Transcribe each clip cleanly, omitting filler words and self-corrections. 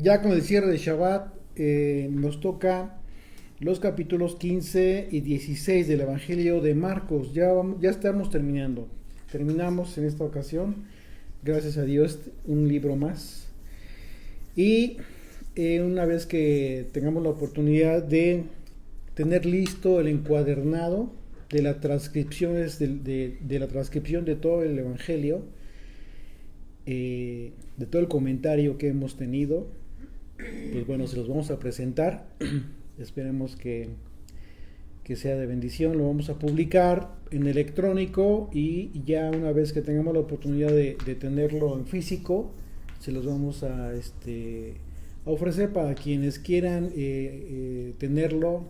Ya con el cierre de Shabbat, nos toca los capítulos 15 y 16 del Evangelio de Marcos. Ya estamos terminando. Terminamos en esta ocasión, gracias a Dios, un libro más. Y una vez que tengamos la oportunidad de tener listo el encuadernado de las transcripciones de la transcripción de todo el Evangelio, de todo el comentario que hemos tenido, pues bueno, se los vamos a presentar. Esperemos que sea de bendición. Lo vamos a publicar en electrónico y ya una vez que tengamos la oportunidad de tenerlo en físico, se los vamos a ofrecer para quienes quieran tenerlo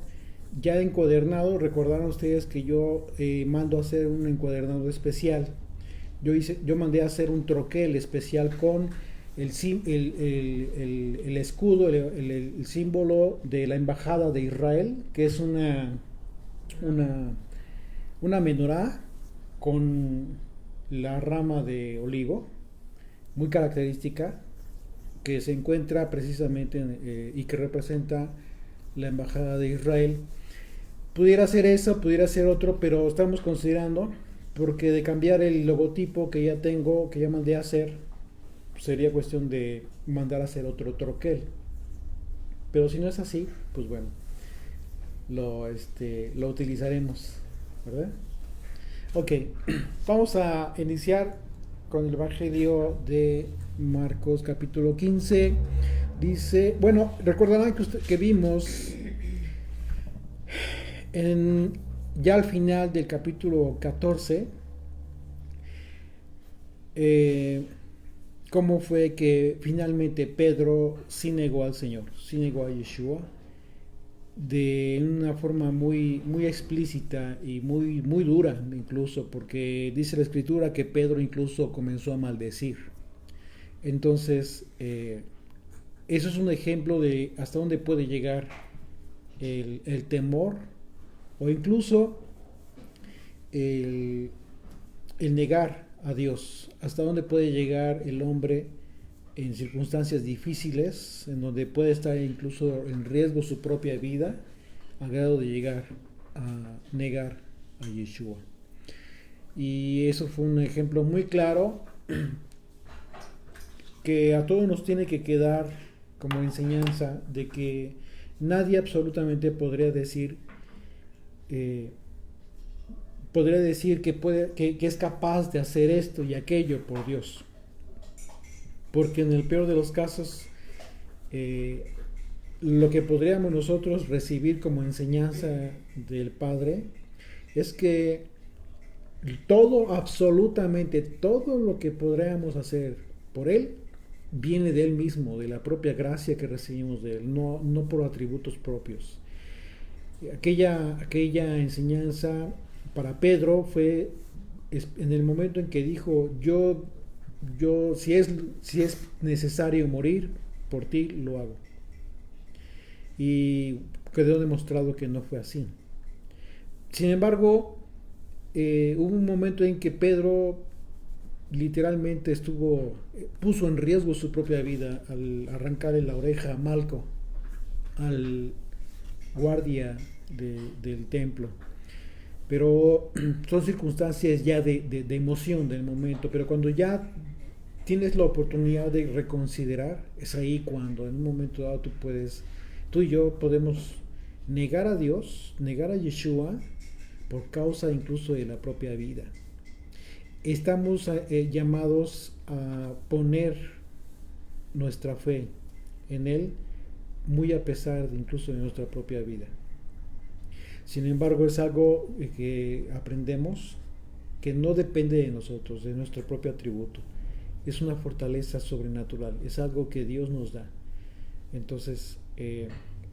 ya encuadernado. Recordarán ustedes que yo mando a hacer un encuadernado especial. Yo mandé a hacer un troquel especial con el escudo, el símbolo de la embajada de Israel, que es una menorá con la rama de olivo, muy característica, que se encuentra precisamente y que representa la embajada de Israel. Pudiera ser eso, pudiera ser otro, pero estamos considerando, porque de cambiar el logotipo que ya tengo, que ya mandé a hacer, sería cuestión de mandar a hacer otro troquel. Pero si no es así, pues bueno, lo utilizaremos, ¿verdad? Ok, vamos a iniciar con el Evangelio de Marcos capítulo 15. Dice, bueno, recordarán que vimos ya al final del capítulo 14 cómo fue que finalmente Pedro sí negó al Señor, sí negó a Yeshua de una forma muy, muy explícita y muy, muy dura, incluso, porque dice la Escritura que Pedro incluso comenzó a maldecir. Entonces, eso es un ejemplo de hasta dónde puede llegar el temor, o incluso el negar a Dios, hasta dónde puede llegar el hombre en circunstancias difíciles, en donde puede estar incluso en riesgo su propia vida, a grado de llegar a negar a Yeshua. Y eso fue un ejemplo muy claro que a todos nos tiene que quedar como enseñanza, de que nadie absolutamente podría decir que es capaz de hacer esto y aquello por Dios, porque en el peor de los casos lo que podríamos nosotros recibir como enseñanza del Padre es que todo, absolutamente todo lo que podríamos hacer por Él viene de Él mismo, de la propia gracia que recibimos de Él, no por atributos propios. Aquella enseñanza para Pedro fue en el momento en que dijo, yo si es necesario morir por ti, lo hago. Y quedó demostrado que no fue así. Sin embargo, hubo un momento en que Pedro literalmente puso en riesgo su propia vida al arrancarle la oreja a Malco, al guardia del templo. Pero son circunstancias ya de emoción del momento. Pero cuando ya tienes la oportunidad de reconsiderar, es ahí cuando en un momento dado tú y yo podemos negar a Dios, negar a Yeshua, por causa incluso de la propia vida. Estamos llamados a poner nuestra fe en Él, muy a pesar incluso de nuestra propia vida. Sin embargo, es algo que aprendemos que no depende de nosotros, de nuestro propio atributo. Es una fortaleza sobrenatural, es algo que Dios nos da. Entonces,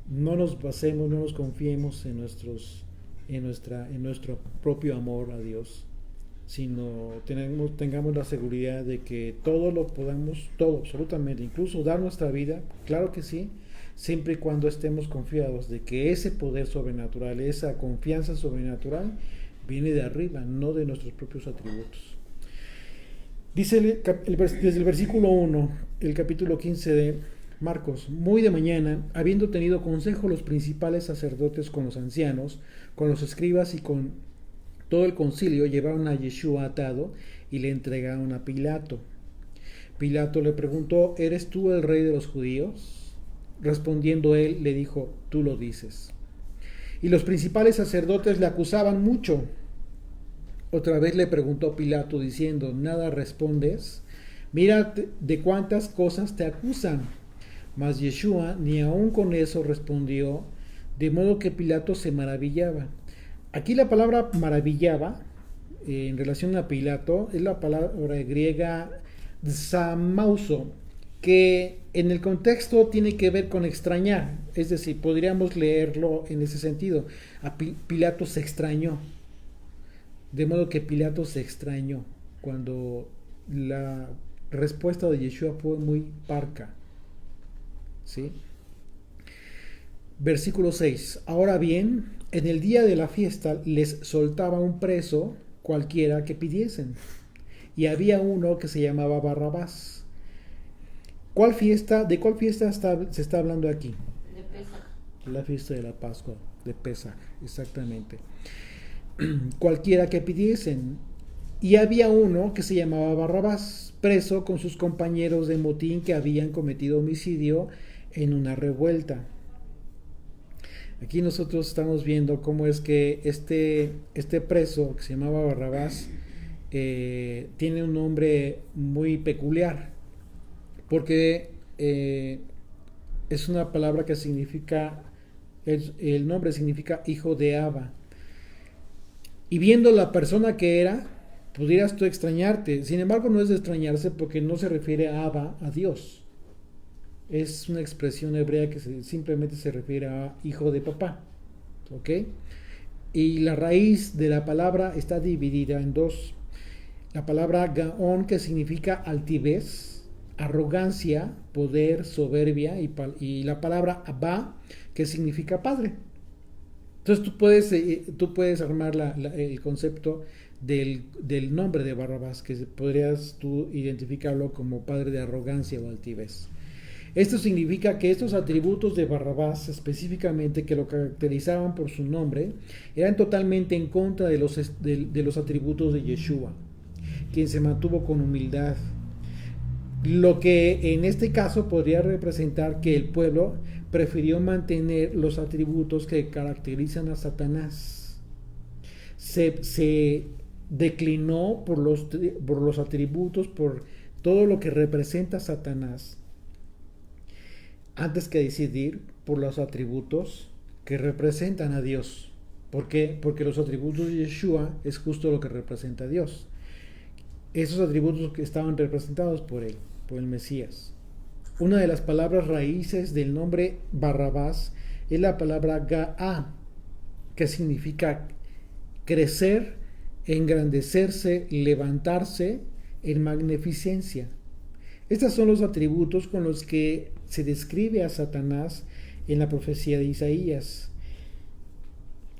no nos basemos, no nos confiemos en nuestro propio amor a Dios, sino tengamos la seguridad de que todo lo podamos, todo absolutamente, incluso dar nuestra vida, claro que sí, siempre y cuando estemos confiados de que ese poder sobrenatural, esa confianza sobrenatural, viene de arriba, no de nuestros propios atributos. Dice desde el versículo 1, el capítulo 15 de Marcos, muy de mañana, habiendo tenido consejo los principales sacerdotes con los ancianos, con los escribas y con todo el concilio, llevaron a Yeshua atado y le entregaron a Pilato. Pilato le preguntó, ¿eres tú el rey de los judíos? Respondiendo él, le dijo, tú lo dices. Y los principales sacerdotes le acusaban mucho. Otra vez le preguntó Pilato diciendo, ¿nada respondes? Mira de cuántas cosas te acusan. Mas Yeshua ni aun con eso respondió, de modo que Pilato se maravillaba. Aquí la palabra maravillaba, en relación a Pilato, es la palabra griega zamauso, que en el contexto tiene que ver con extrañar, es decir, podríamos leerlo en ese sentido. A Pilato se extrañó, de modo que Pilato se extrañó cuando la respuesta de Yeshua fue muy parca. ¿Sí? Versículo 6. Ahora bien, en el día de la fiesta les soltaba un preso cualquiera que pidiesen. Y había uno que se llamaba Barrabás. ¿Cuál fiesta? ¿De cuál fiesta se está hablando aquí? De Pesaj. La fiesta de la Pascua, de Pesaj, exactamente. Cualquiera que pidiesen. Y había uno que se llamaba Barrabás, preso con sus compañeros de motín que habían cometido homicidio en una revuelta. Aquí nosotros estamos viendo cómo es que este preso que se llamaba Barrabás tiene un nombre muy peculiar, porque es una palabra que significa, el nombre significa hijo de Abba. Y viendo la persona que era, pudieras tú extrañarte. Sin embargo, no es de extrañarse porque no se refiere a Abba, a Dios. Es una expresión hebrea que simplemente se refiere a hijo de papá. ¿Ok? Y la raíz de la palabra está dividida en dos. La palabra Gaón, que significa altivez, arrogancia, poder, soberbia, y la palabra Abba, que significa padre. Entonces tú puedes armar el concepto del nombre de Barrabás, que podrías tú identificarlo como padre de arrogancia o altivez. Esto significa que estos atributos de Barrabás, específicamente que lo caracterizaban por su nombre, eran totalmente en contra de los atributos de Yeshua, quien se mantuvo con humildad. Lo que en este caso podría representar que el pueblo prefirió mantener los atributos que caracterizan a Satanás. Se declinó por los atributos, por todo lo que representa a Satanás, antes que decidir por los atributos que representan a Dios. ¿Por qué? Porque los atributos de Yeshua es justo lo que representa a Dios. Esos atributos que estaban representados por él, por el Mesías. Una de las palabras raíces del nombre Barrabás es la palabra Gaá, que significa crecer, engrandecerse, levantarse en magnificencia. Estos son los atributos con los que se describe a Satanás en la profecía de Isaías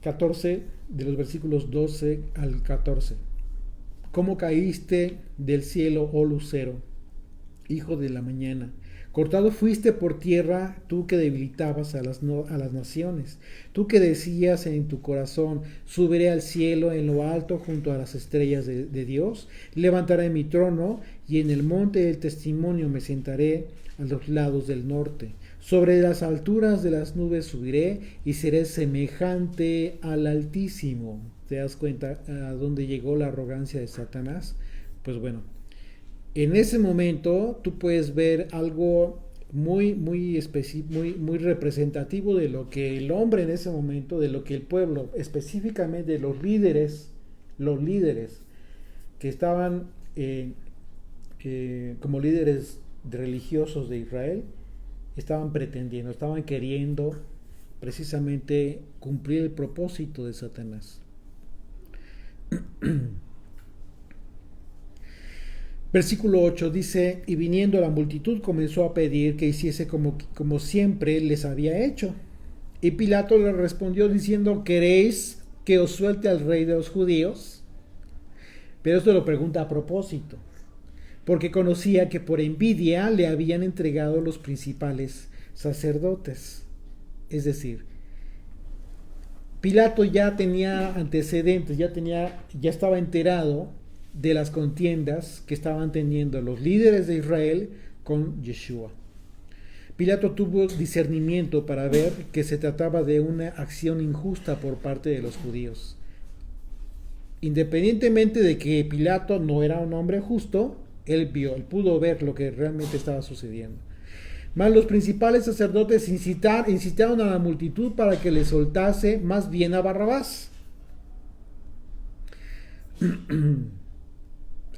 14, de los versículos 12 al 14. ¿Cómo caíste del cielo, oh lucero, hijo de la mañana? Cortado fuiste por tierra, tú que debilitabas a las naciones, tú que decías en tu corazón, subiré al cielo en lo alto junto a las estrellas de Dios, levantaré mi trono y en el monte del testimonio me sentaré a los lados del norte. Sobre las alturas de las nubes subiré y seré semejante al Altísimo. ¿Te das cuenta a dónde llegó la arrogancia de Satanás? Pues bueno, en ese momento tú puedes ver algo muy representativo de lo que el hombre en ese momento, de lo que el pueblo, específicamente los líderes que estaban como líderes religiosos de Israel, estaban pretendiendo, estaban queriendo precisamente cumplir el propósito de Satanás. Versículo 8 dice, y viniendo la multitud comenzó a pedir que hiciese como siempre les había hecho. Y Pilato le respondió diciendo, ¿queréis que os suelte al rey de los judíos? Pero esto lo pregunta a propósito, porque conocía que por envidia le habían entregado los principales sacerdotes. Es decir, Pilato ya tenía antecedentes, ya estaba enterado de las contiendas que estaban teniendo los líderes de Israel con Yeshua. Pilato tuvo discernimiento para ver que se trataba de una acción injusta por parte de los judíos. Independientemente de que Pilato no era un hombre justo, él pudo ver lo que realmente estaba sucediendo. Mas los principales sacerdotes incitaron a la multitud para que le soltase más bien a Barrabás.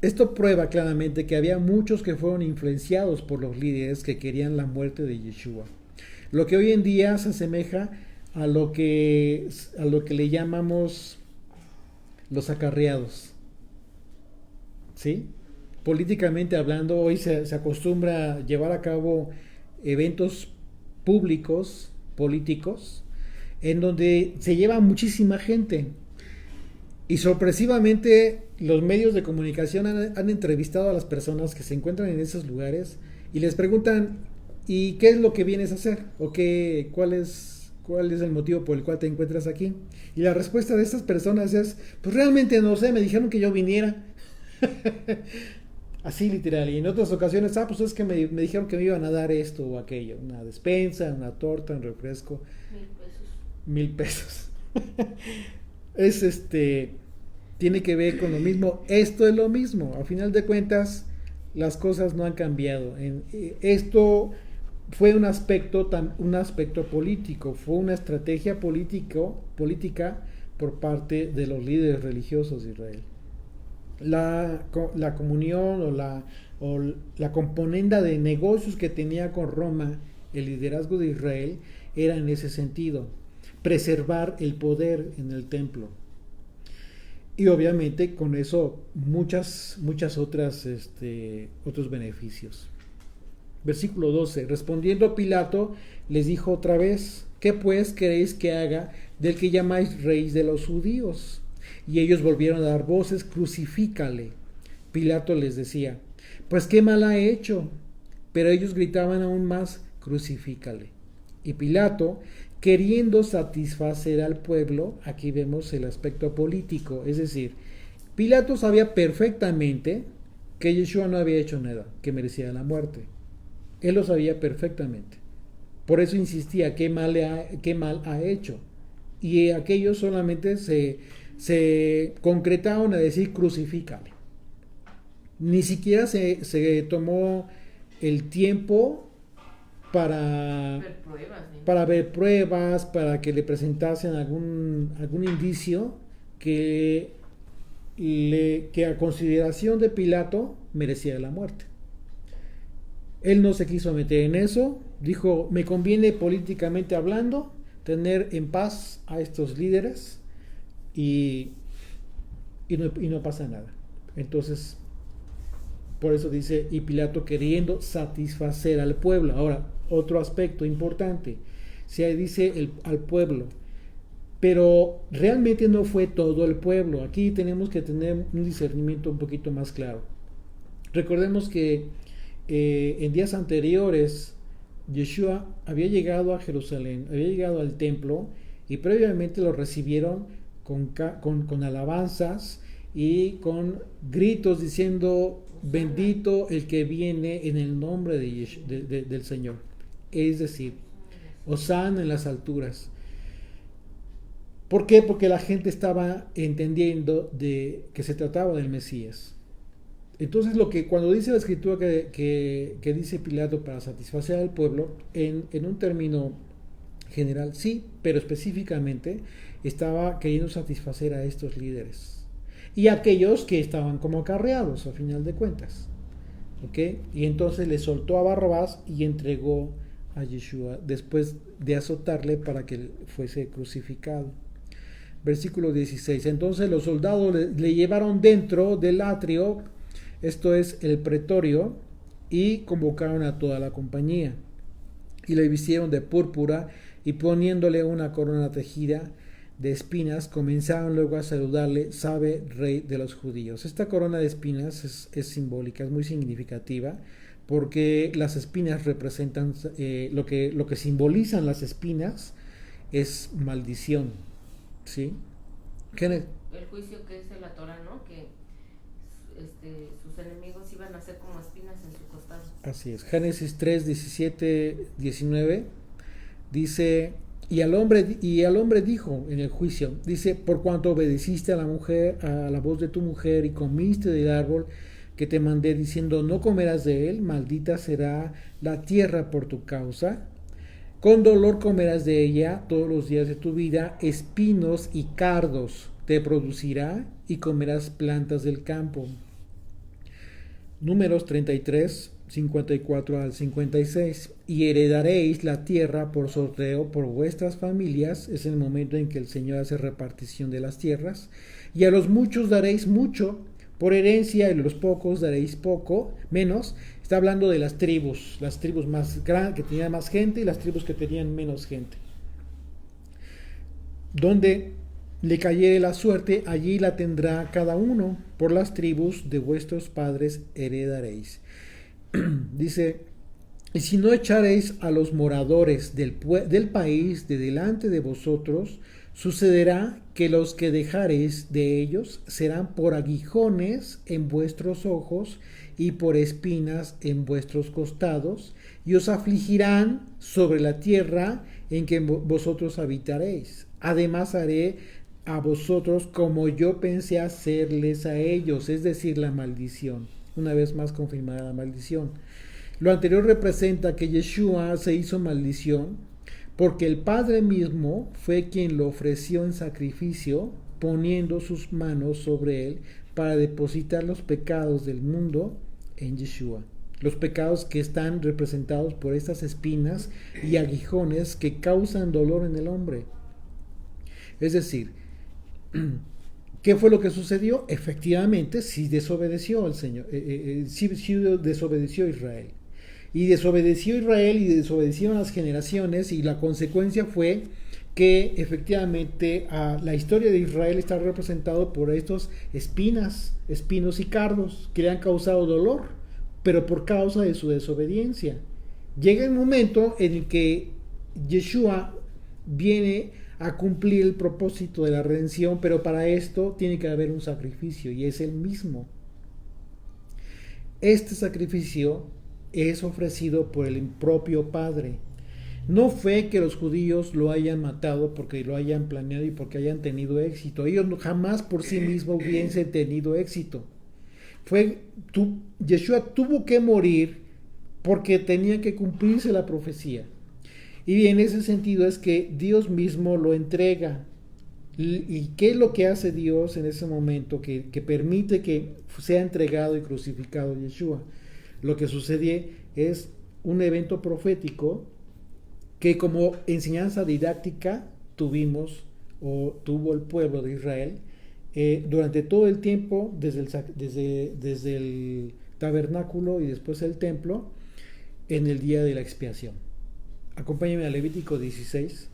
Esto prueba claramente que había muchos que fueron influenciados por los líderes que querían la muerte de Yeshua. Lo que hoy en día se asemeja a lo que le llamamos los acarreados. ¿Sí? Políticamente hablando, hoy se acostumbra llevar a cabo eventos públicos, políticos, en donde se lleva muchísima gente. Y sorpresivamente los medios de comunicación han entrevistado a las personas que se encuentran en esos lugares y les preguntan, ¿y qué es lo que vienes a hacer? ¿O cuál es el motivo por el cual te encuentras aquí? Y la respuesta de estas personas es, pues realmente no sé, me dijeron que yo viniera. Así literal. Y en otras ocasiones, pues es que me dijeron que me iban a dar esto o aquello, una despensa, una torta, un refresco. 1,000 pesos. Tiene que ver con lo mismo. Esto es lo mismo. A final de cuentas, las cosas no han cambiado. Esto fue un aspecto político, fue una estrategia política por parte de los líderes religiosos de Israel. La comunión o la componenda de negocios que tenía con Roma el liderazgo de Israel era en ese sentido, preservar el poder en el templo. Y obviamente con eso muchas otras otros beneficios. Versículo 12. Respondiendo Pilato, les dijo otra vez: ¿qué pues queréis que haga del que llamáis rey de los judíos? Y ellos volvieron a dar voces: crucifícale. Pilato les decía: pues qué mal ha hecho. Pero ellos gritaban aún más: crucifícale. Y Pilato, queriendo satisfacer al pueblo, aquí vemos el aspecto político, es decir, Pilato sabía perfectamente que Yeshua no había hecho nada que merecía la muerte. Él lo sabía perfectamente. Por eso insistía: qué mal ha hecho. Y aquellos solamente se concretaron a decir: crucifícale. Ni siquiera se tomó el tiempo para ver pruebas, para que le presentasen algún indicio que a consideración de Pilato merecía la muerte. Él no se quiso meter en eso, dijo: me conviene políticamente hablando tener en paz a estos líderes y no pasa nada. Entonces, por eso dice: y Pilato queriendo satisfacer al pueblo. Ahora, otro aspecto importante, se dice al pueblo, pero realmente no fue todo el pueblo. Aquí tenemos que tener un discernimiento un poquito más claro. Recordemos que en días anteriores Yeshua había llegado a Jerusalén, había llegado al templo, y previamente lo recibieron con alabanzas y con gritos diciendo: bendito el que viene en el nombre del Señor. Es decir, Hosana en las alturas. ¿Por qué? Porque la gente estaba entendiendo de que se trataba del Mesías. Entonces, cuando dice la escritura que dice Pilato para satisfacer al pueblo, en un término general sí, pero específicamente estaba queriendo satisfacer a estos líderes y a aquellos que estaban como acarreados a final de cuentas. ¿Ok? Y entonces le soltó a Barrabás y entregó a Yeshua después de azotarle para que fuese crucificado. Versículo 16. Entonces los soldados le llevaron dentro del atrio, esto es el pretorio, y convocaron a toda la compañía y le vistieron de púrpura y poniéndole una corona tejida de espinas comenzaron luego a saludarle: «Sabe, rey de los judíos». Esta corona de espinas es simbólica, es muy significativa, porque las espinas representan, lo que simbolizan las espinas es maldición, ¿sí? El juicio que es la Torah, ¿no? Que sus enemigos iban a ser como espinas en su costado. Así es. Génesis 3, 17, 19 dice: y al hombre dijo en el juicio, dice: por cuanto obedeciste a la mujer, a la voz de tu mujer, y comiste del árbol que te mandé diciendo: no comerás de él, maldita será la tierra por tu causa. Con dolor comerás de ella todos los días de tu vida, espinos y cardos te producirá, y comerás plantas del campo. Números 33, 54 al 56. Y heredaréis la tierra por sorteo por vuestras familias. Es el momento en que el Señor hace repartición de las tierras. Y a los muchos daréis mucho por herencia, y a los pocos daréis poco, menos. Está hablando de las tribus más grandes, que tenían más gente, y las tribus que tenían menos gente. Donde le cayere la suerte, allí la tendrá cada uno. Por las tribus de vuestros padres heredaréis. Dice: y si no echaréis a los moradores del país de delante de vosotros, sucederá que los que dejareis de ellos serán por aguijones en vuestros ojos y por espinas en vuestros costados, y os afligirán sobre la tierra en que vosotros habitaréis. Además haré a vosotros como yo pensé hacerles a ellos, es decir, la maldición. Una vez más confirmada la maldición. Lo anterior representa que Yeshua se hizo maldición porque el Padre mismo fue quien lo ofreció en sacrificio, poniendo sus manos sobre él para depositar los pecados del mundo en Yeshua. Los pecados que están representados por estas espinas y aguijones que causan dolor en el hombre. Es decir, ¿qué fue lo que sucedió? Efectivamente, sí desobedeció al Señor, sí desobedeció Israel. Y desobedeció Israel y desobedecieron las generaciones, y la consecuencia fue que efectivamente la historia de Israel está representado por estos espinos y cardos que le han causado dolor, pero por causa de su desobediencia. Llega el momento en el que Yeshua viene a cumplir el propósito de la redención, pero para esto tiene que haber un sacrificio, y es el mismo. Este sacrificio es ofrecido por el propio Padre. No fue que los judíos lo hayan matado porque lo hayan planeado y porque hayan tenido éxito. Ellos jamás por sí mismos hubiesen tenido éxito. Yeshua tuvo que morir porque tenía que cumplirse la profecía. Y en ese sentido es que Dios mismo lo entrega. ¿Y qué es lo que hace Dios en ese momento que permite que sea entregado y crucificado Yeshua? Lo que sucede es un evento profético que, como enseñanza didáctica, tuvo el pueblo de Israel durante todo el tiempo, desde el tabernáculo y después el templo, en el día de la expiación. Acompáñenme a Levítico 16,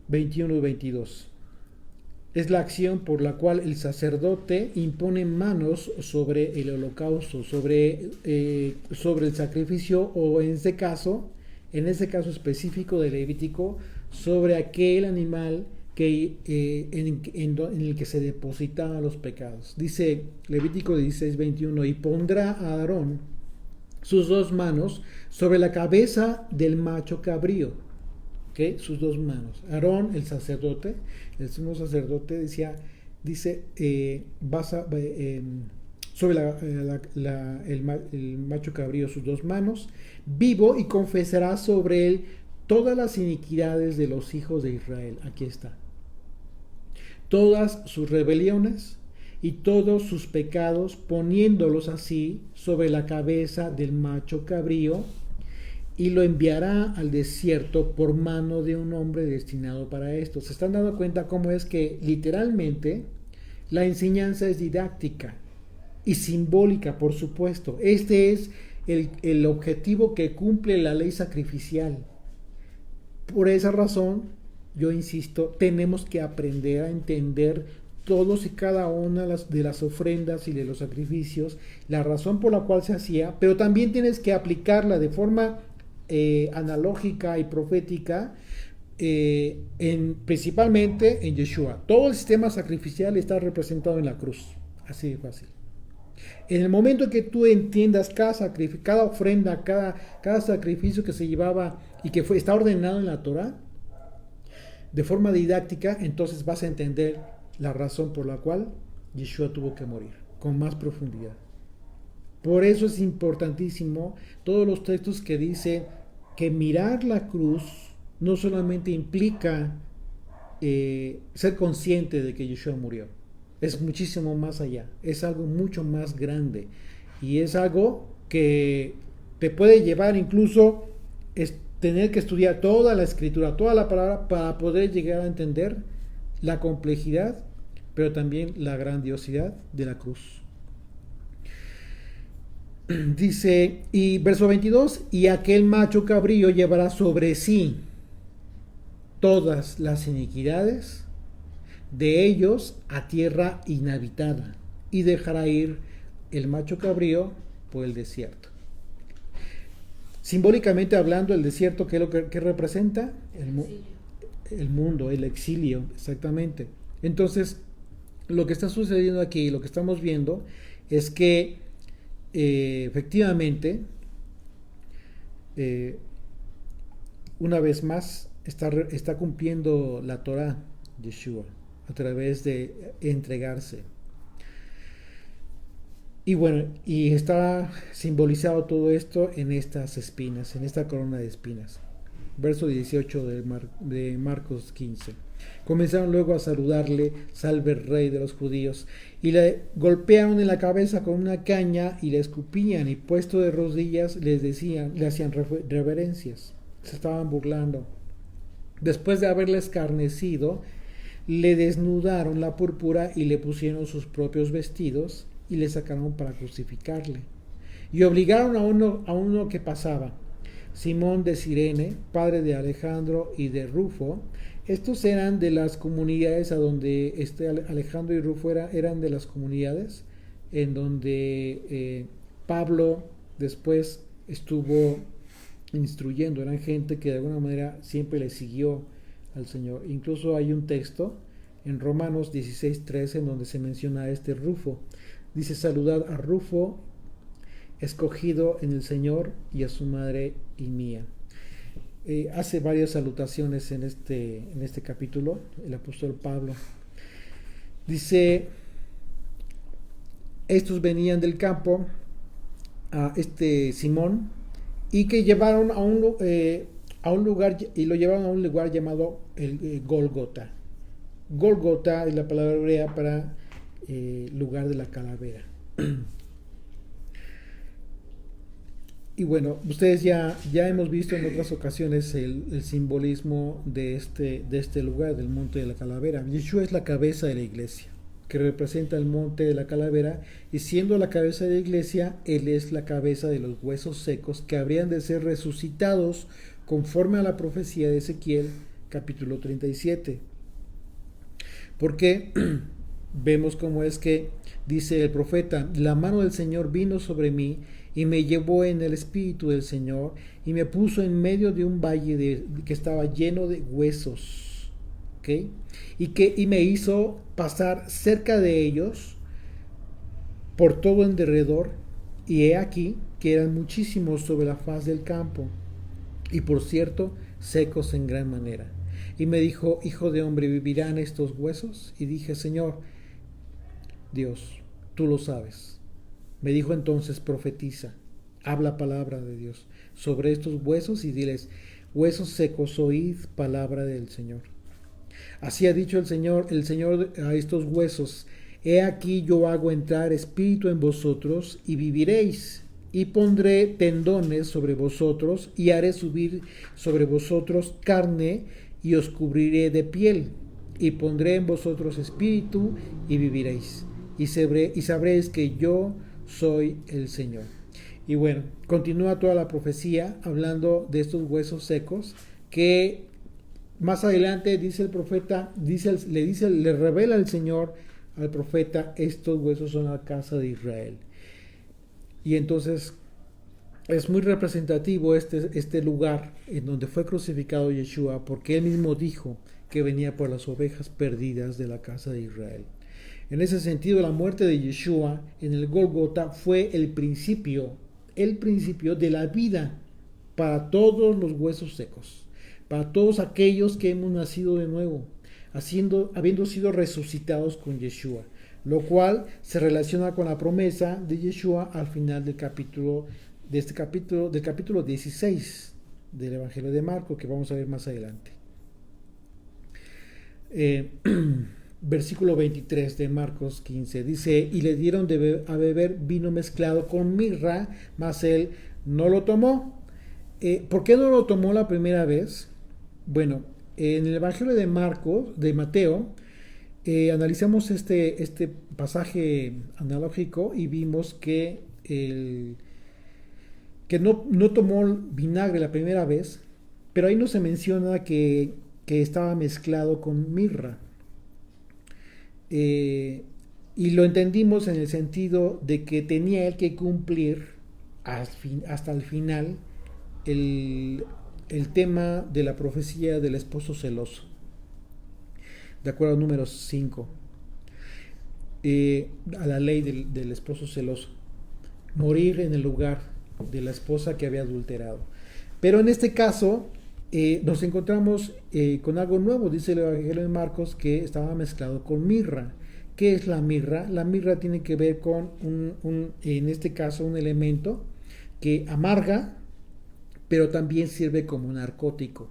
21 y 22. Es la acción por la cual el sacerdote impone manos sobre el holocausto, sobre el sacrificio, o en ese caso específico de Levítico, sobre aquel animal en el que se depositaban los pecados. Dice Levítico 16, 21: y pondrá a Aarón sus dos manos sobre la cabeza del macho cabrío. ¿Okay? Sus dos manos. Aarón, el sacerdote, el sumo sacerdote, dice, sobre el macho cabrío sus dos manos, vivo, y confesará sobre él todas las iniquidades de los hijos de Israel. Aquí está. Todas sus rebeliones y todos sus pecados, poniéndolos así sobre la cabeza del macho cabrío, y lo enviará al desierto por mano de un hombre destinado para esto. ¿Se están dando cuenta cómo es que literalmente la enseñanza es didáctica y simbólica, por supuesto? Este es el objetivo que cumple la ley sacrificial. Por esa razón, yo insisto, tenemos que aprender a entender todos y cada una de las ofrendas y de los sacrificios, la razón por la cual se hacía, pero también tienes que aplicarla de forma analógica y profética, principalmente en Yeshua. Todo el sistema sacrificial está representado en la cruz, así de fácil. En el momento que tú entiendas cada ofrenda, cada sacrificio que se llevaba y que está ordenado en la Torah, de forma didáctica, entonces vas a entender la razón por la cual Yeshua tuvo que morir, con más profundidad. Por eso es importantísimo todos los textos que dicen que mirar la cruz no solamente implica ser consciente de que Yeshua murió, es muchísimo más allá, es algo mucho más grande y es algo que te puede llevar incluso tener que estudiar toda la escritura, toda la palabra para poder llegar a entender la complejidad, pero también la grandiosidad de la cruz. Dice, y verso 22, y aquel macho cabrío llevará sobre sí todas las iniquidades de ellos a tierra inhabitada, y dejará ir el macho cabrío por el desierto. Simbólicamente hablando, el desierto, ¿qué es lo que representa? El mundo, el exilio, exactamente. Entonces, lo que está sucediendo aquí, lo que estamos viendo, es que efectivamente, una vez más, está cumpliendo la Torah de Yeshua a través de entregarse. Y bueno, y está simbolizado todo esto en estas espinas, en esta corona de espinas. Verso 18 de Marcos 15. Comenzaron luego a saludarle, salve el rey de los judíos, y le golpearon en la cabeza con una caña y le escupían, y puesto de rodillas le hacían reverencias. Se estaban burlando. Después de haberle escarnecido, le desnudaron la púrpura y le pusieron sus propios vestidos y le sacaron para crucificarle. Y obligaron a uno que pasaba, Simón de Cirene, padre de Alejandro y de Rufo. Estos eran de las comunidades a donde Alejandro y Rufo eran de las comunidades en donde Pablo después estuvo instruyendo. Eran gente que de alguna manera siempre le siguió al Señor. Incluso hay un texto en Romanos 16:13 en donde se menciona a este Rufo. Dice, saludad a Rufo, escogido en el Señor, y a su madre y mía. Hace varias salutaciones en este capítulo, el apóstol Pablo. Dice, estos venían del campo, a Simón, y que llevaron a un lugar, y lo llevaron a un lugar llamado el Gólgota. Gólgota es la palabra hebrea para lugar de la calavera. Y bueno, ustedes ya hemos visto en otras ocasiones el simbolismo de este lugar, del monte de la calavera. Yeshua es la cabeza de la iglesia, que representa el monte de la calavera, y siendo la cabeza de la iglesia, Él es la cabeza de los huesos secos que habrían de ser resucitados conforme a la profecía de Ezequiel, capítulo 37. Porque vemos cómo es que dice el profeta, la mano del Señor vino sobre mí y me llevó en el espíritu del Señor y me puso en medio de un valle que estaba lleno de huesos, ¿okay? Y me hizo pasar cerca de ellos por todo en derredor, y he aquí que eran muchísimos sobre la faz del campo, y por cierto secos en gran manera. Y me dijo, hijo de hombre, ¿vivirán estos huesos? Y dije, Señor Dios, tú lo sabes. Me dijo entonces, profetiza, habla palabra de Dios sobre estos huesos y diles, huesos secos, oíd palabra del Señor. Así ha dicho el Señor a estos huesos, he aquí yo hago entrar espíritu en vosotros y viviréis, y pondré tendones sobre vosotros y haré subir sobre vosotros carne y os cubriré de piel, y pondré en vosotros espíritu y viviréis, y sabréis que yo soy el Señor. Y bueno, continúa toda la profecía hablando de estos huesos secos que más adelante dice el profeta, le revela el Señor al profeta, estos huesos son la casa de Israel. Y entonces es muy representativo este lugar en donde fue crucificado Yeshua, porque él mismo dijo que venía por las ovejas perdidas de la casa de Israel. En ese sentido, la muerte de Yeshua en el Gólgota fue el principio de la vida para todos los huesos secos, para todos aquellos que hemos nacido de nuevo, habiendo sido resucitados con Yeshua, lo cual se relaciona con la promesa de Yeshua al final del capítulo 16 del Evangelio de Marcos, que vamos a ver más adelante. Versículo 23 de Marcos 15 dice: y le dieron a beber vino mezclado con mirra, mas él no lo tomó. ¿Por qué no lo tomó la primera vez? Bueno, en el Evangelio de Mateo, analizamos este pasaje analógico y vimos que no tomó vinagre la primera vez, pero ahí no se menciona que estaba mezclado con mirra. Y lo entendimos en el sentido de que tenía él que cumplir hasta el final el tema de la profecía del esposo celoso, de acuerdo a Números 5, a la ley del esposo celoso, morir en el lugar de la esposa que había adulterado. Pero en este caso nos encontramos con algo nuevo. Dice el Evangelio de Marcos que estaba mezclado con mirra. ¿Qué es la mirra? La mirra tiene que ver con en este caso, un elemento que amarga, pero también sirve como narcótico.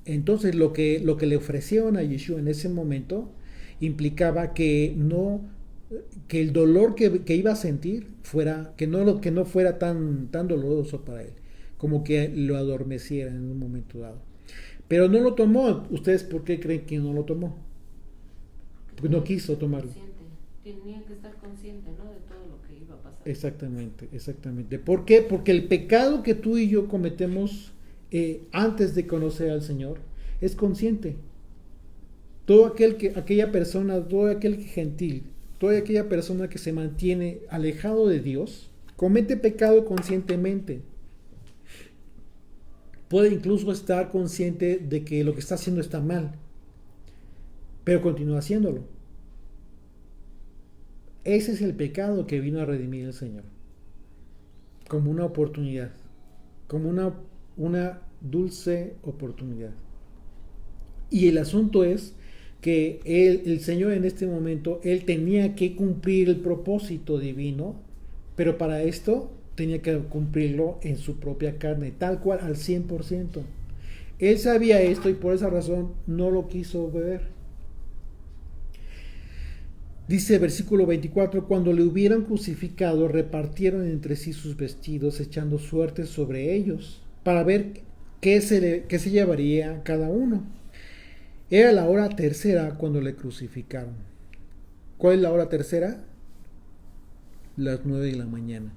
Entonces lo que le ofrecieron a Yeshua en ese momento implicaba que el dolor que iba a sentir que no fuera tan doloroso para él, como que lo adormeciera en un momento dado. Pero no lo tomó. ¿Ustedes por qué creen que no lo tomó? Porque no quiso tomarlo. Tenía que estar consciente, ¿no?, de todo lo que iba a pasar. Exactamente. ¿Por qué? Porque el pecado que tú y yo cometemos antes de conocer al Señor es consciente. Aquella persona, todo aquel gentil, toda aquella persona que se mantiene alejado de Dios, comete pecado conscientemente. Puede incluso estar consciente de que lo que está haciendo está mal, pero continúa haciéndolo. Ese es el pecado que vino a redimir el Señor, como una oportunidad, como una dulce oportunidad. Y el asunto es que el Señor en este momento, él tenía que cumplir el propósito divino, pero para esto tenía que cumplirlo en su propia carne, tal cual, al 100%. Él sabía esto y por esa razón no lo quiso beber. Dice versículo 24: cuando le hubieran crucificado, repartieron entre sí sus vestidos, echando suertes sobre ellos, para ver qué se llevaría cada uno. Era la hora tercera cuando le crucificaron. ¿Cuál es la hora tercera? Las 9 de la mañana.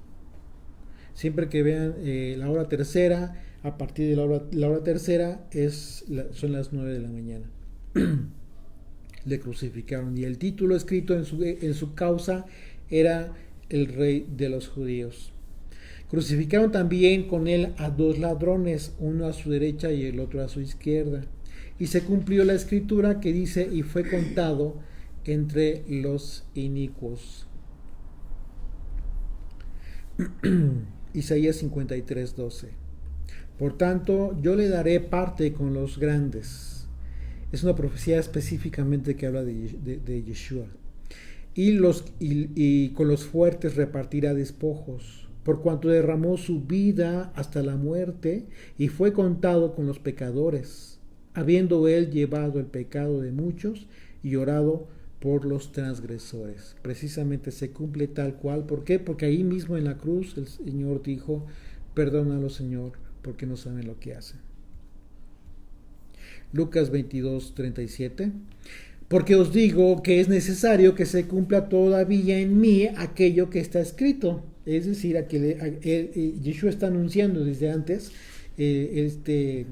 Siempre que vean la hora tercera, a partir de la hora tercera son las 9 de la mañana. Le crucificaron, y el título escrito en su causa era el Rey de los Judíos. Crucificaron también con él a 2 ladrones, uno a su derecha y el otro a su izquierda. Y se cumplió la escritura que dice: y fue contado entre los inicuos. Isaías 53:12. Por tanto, yo le daré parte con los grandes. Es una profecía específicamente que habla de Yeshua. Y con los fuertes repartirá despojos, por cuanto derramó su vida hasta la muerte y fue contado con los pecadores, habiendo él llevado el pecado de muchos y orado por los transgresores. Precisamente se cumple tal cual. ¿Por qué? Porque ahí mismo en la cruz el Señor dijo: perdónalo, Señor, porque no saben lo que hacen. Lucas 22:37. Porque os digo que es necesario que se cumpla todavía en mí aquello que está escrito. Es decir, Yeshua está anunciando desde antes este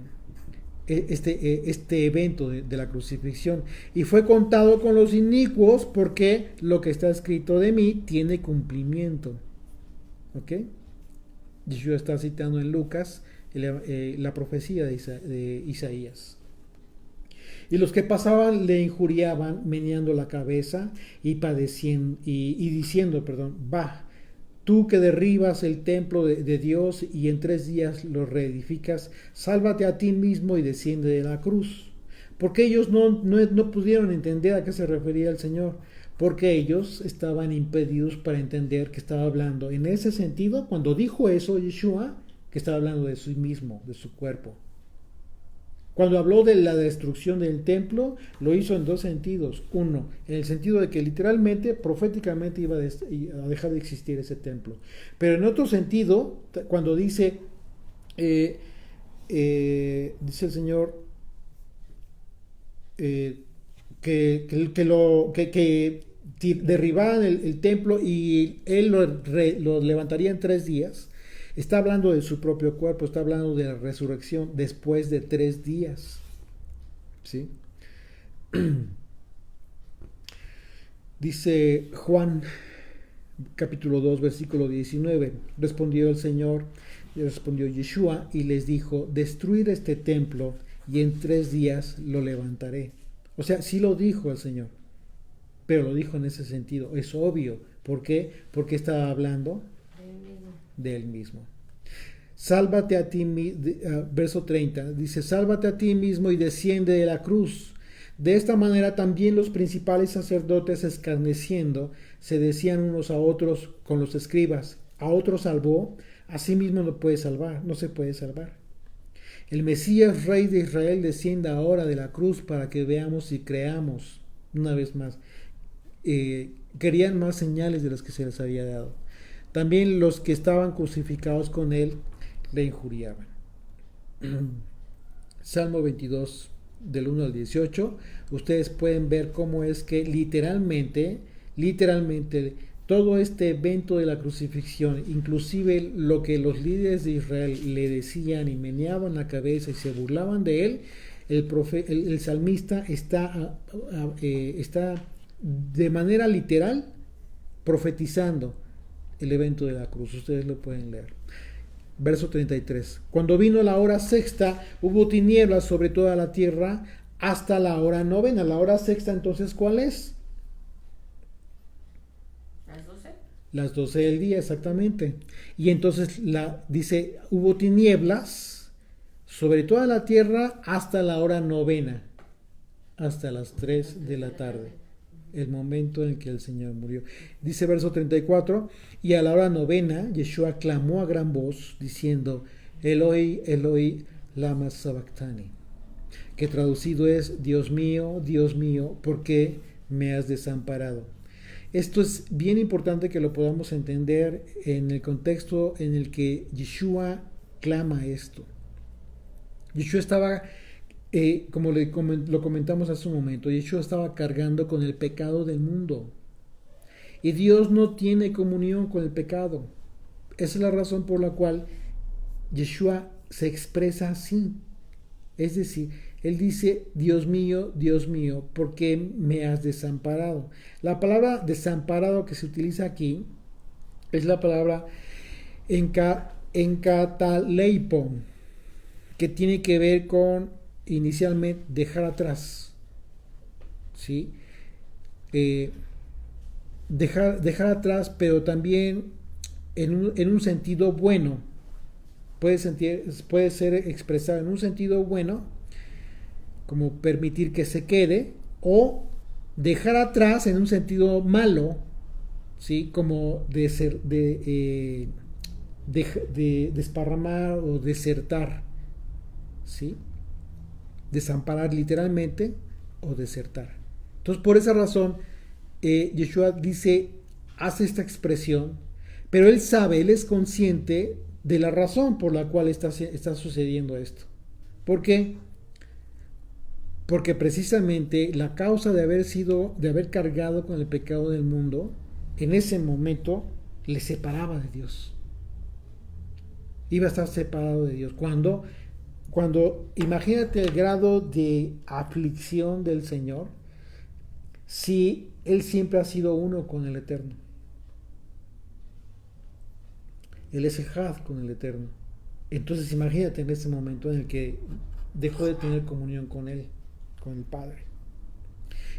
este evento de la crucifixión. Y fue contado con los inicuos porque lo que está escrito de mí tiene cumplimiento. ¿Ok? Yeshua está citando en Lucas la profecía de Isaías. Y los que pasaban le injuriaban, meneando la cabeza y padeciendo, y diciendo, va, tú que derribas el templo de Dios y en 3 días lo reedificas, sálvate a ti mismo y desciende de la cruz. Porque ellos no pudieron entender a qué se refería el Señor, porque ellos estaban impedidos para entender que estaba hablando. En ese sentido, cuando dijo eso Yeshua, que estaba hablando de sí mismo, de su cuerpo. Cuando habló de la destrucción del templo, lo hizo en 2 sentidos. Uno, en el sentido de que literalmente, proféticamente iba a dejar de existir ese templo. Pero en otro sentido, cuando dice el Señor que derribaran el templo y Él lo levantaría en 3 días. Está hablando de su propio cuerpo, está hablando de la resurrección después de 3 días. ¿Sí? Dice Juan, capítulo 2, versículo 19. Respondió el Señor, respondió Yeshua y les dijo, destruir este templo y en 3 días lo levantaré. O sea, sí lo dijo el Señor, pero lo dijo en ese sentido. Es obvio. ¿Por qué? Porque estaba hablando de él mismo. Sálvate a ti, verso 30, dice, sálvate a ti mismo y desciende de la cruz. De esta manera también los principales sacerdotes, escarneciendo, se decían unos a otros con los escribas, a otro salvó, a sí mismo no se puede salvar. El Mesías, Rey de Israel, descienda ahora de la cruz para que veamos y creamos. Una vez más, querían más señales de las que se les había dado. También los que estaban crucificados con él le injuriaban. Salmo 22, del 1 al 18. Ustedes pueden ver cómo es que literalmente, todo este evento de la crucifixión, inclusive lo que los líderes de Israel le decían y meneaban la cabeza y se burlaban de él, el salmista está de manera literal profetizando el evento de la cruz. Ustedes lo pueden leer. Verso 33. Cuando vino la hora sexta, hubo tinieblas sobre toda la tierra hasta la hora novena. La hora sexta, entonces, ¿cuál es? Las 12. Las 12 del día, exactamente. Y entonces dice, hubo tinieblas sobre toda la tierra hasta la hora novena, hasta las 3 de la tarde. El momento en que el Señor murió. Dice verso 34, y a la hora novena, Yeshua clamó a gran voz, diciendo, Eloi, Eloi, lama sabactani, que traducido es, Dios mío, ¿por qué me has desamparado? Esto es bien importante que lo podamos entender en el contexto en el que Yeshua clama esto. Yeshua estaba... como lo comentamos hace un momento, Yeshua estaba cargando con el pecado del mundo. Y Dios no tiene comunión con el pecado. Esa es la razón por la cual Yeshua se expresa así. Es decir, Él dice, Dios mío, ¿por qué me has desamparado? La palabra desamparado que se utiliza aquí es la palabra enkataleipo, que tiene que ver con inicialmente dejar atrás, ¿sí? Dejar atrás, pero también en un sentido bueno. Puede ser expresado en un sentido bueno, como permitir que se quede, o dejar atrás en un sentido malo, ¿sí? Como de desparramar o desertar, ¿sí? Desamparar literalmente o desertar. Entonces, por esa razón, Yeshua hace esta expresión, pero él sabe, él es consciente de la razón por la cual está sucediendo esto. ¿Por qué? Porque precisamente la causa de haber cargado con el pecado del mundo, en ese momento le separaba de Dios. Iba a estar separado de Dios. Cuando imagínate el grado de aflicción del Señor, si Él siempre ha sido uno con el Eterno. Él es ejad con el Eterno. Entonces imagínate en ese momento en el que dejó de tener comunión con Él, con el Padre.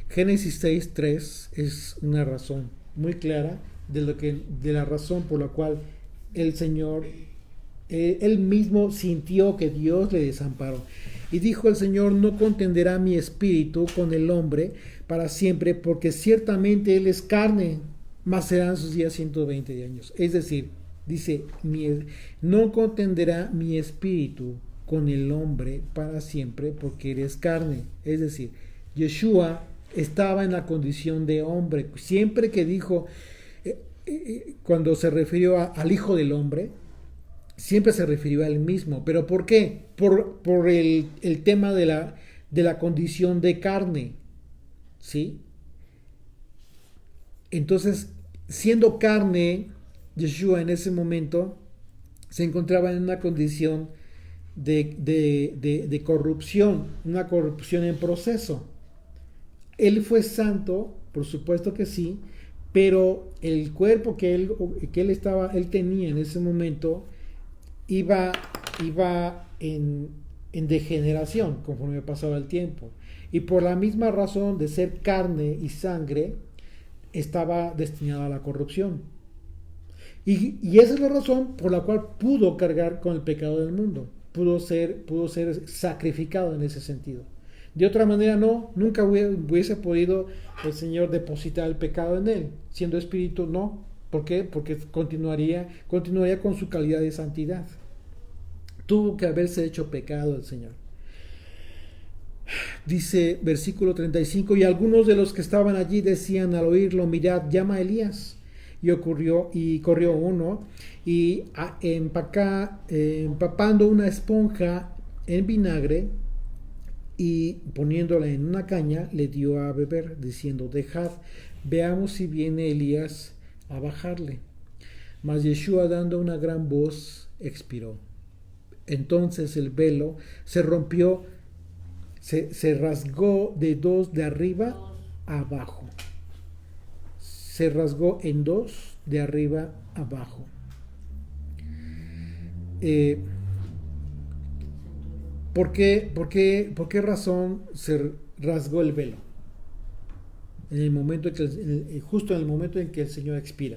Génesis 6:3 es una razón muy clara de la razón por la cual el Señor, Él mismo sintió que Dios le desamparó. Y dijo el Señor: no contenderá mi espíritu con el hombre para siempre, porque ciertamente Él es carne, mas serán sus días 120 años. Es decir, dice, no contenderá mi espíritu con el hombre para siempre, porque eres carne. Es decir, Yeshua estaba en la condición de hombre. Siempre que dijo, cuando se refirió al Hijo del Hombre, siempre se refirió a él mismo. ¿Pero por qué? Por el tema de la condición de carne. ¿Sí? Entonces, siendo carne, Yeshua en ese momento se encontraba en una condición de corrupción, una corrupción en proceso. Él fue santo, por supuesto que sí, pero el cuerpo que él tenía en ese momento iba en degeneración conforme pasaba el tiempo. Y por la misma razón de ser carne y sangre, estaba destinado a la corrupción. Y esa es la razón por la cual pudo cargar con el pecado del mundo. Pudo ser sacrificado en ese sentido. De otra manera nunca hubiese podido el Señor depositar el pecado en él. Siendo espíritu, no. ¿Por qué? Porque continuaría con su calidad de santidad. Tuvo que haberse hecho pecado el Señor. Dice versículo 35, y algunos de los que estaban allí decían al oírlo: mirad, llama a Elías. Y corrió uno, y empapando una esponja en vinagre y poniéndola en una caña, le dio a beber, diciendo: dejad, veamos si viene Elías a bajarle. Mas Yeshua, dando una gran voz, expiró. Entonces el velo se rompió, se rasgó de arriba a abajo. Se rasgó en dos, de arriba a abajo. ¿Por qué razón se rasgó el velo? Justo en el momento en que el Señor expira.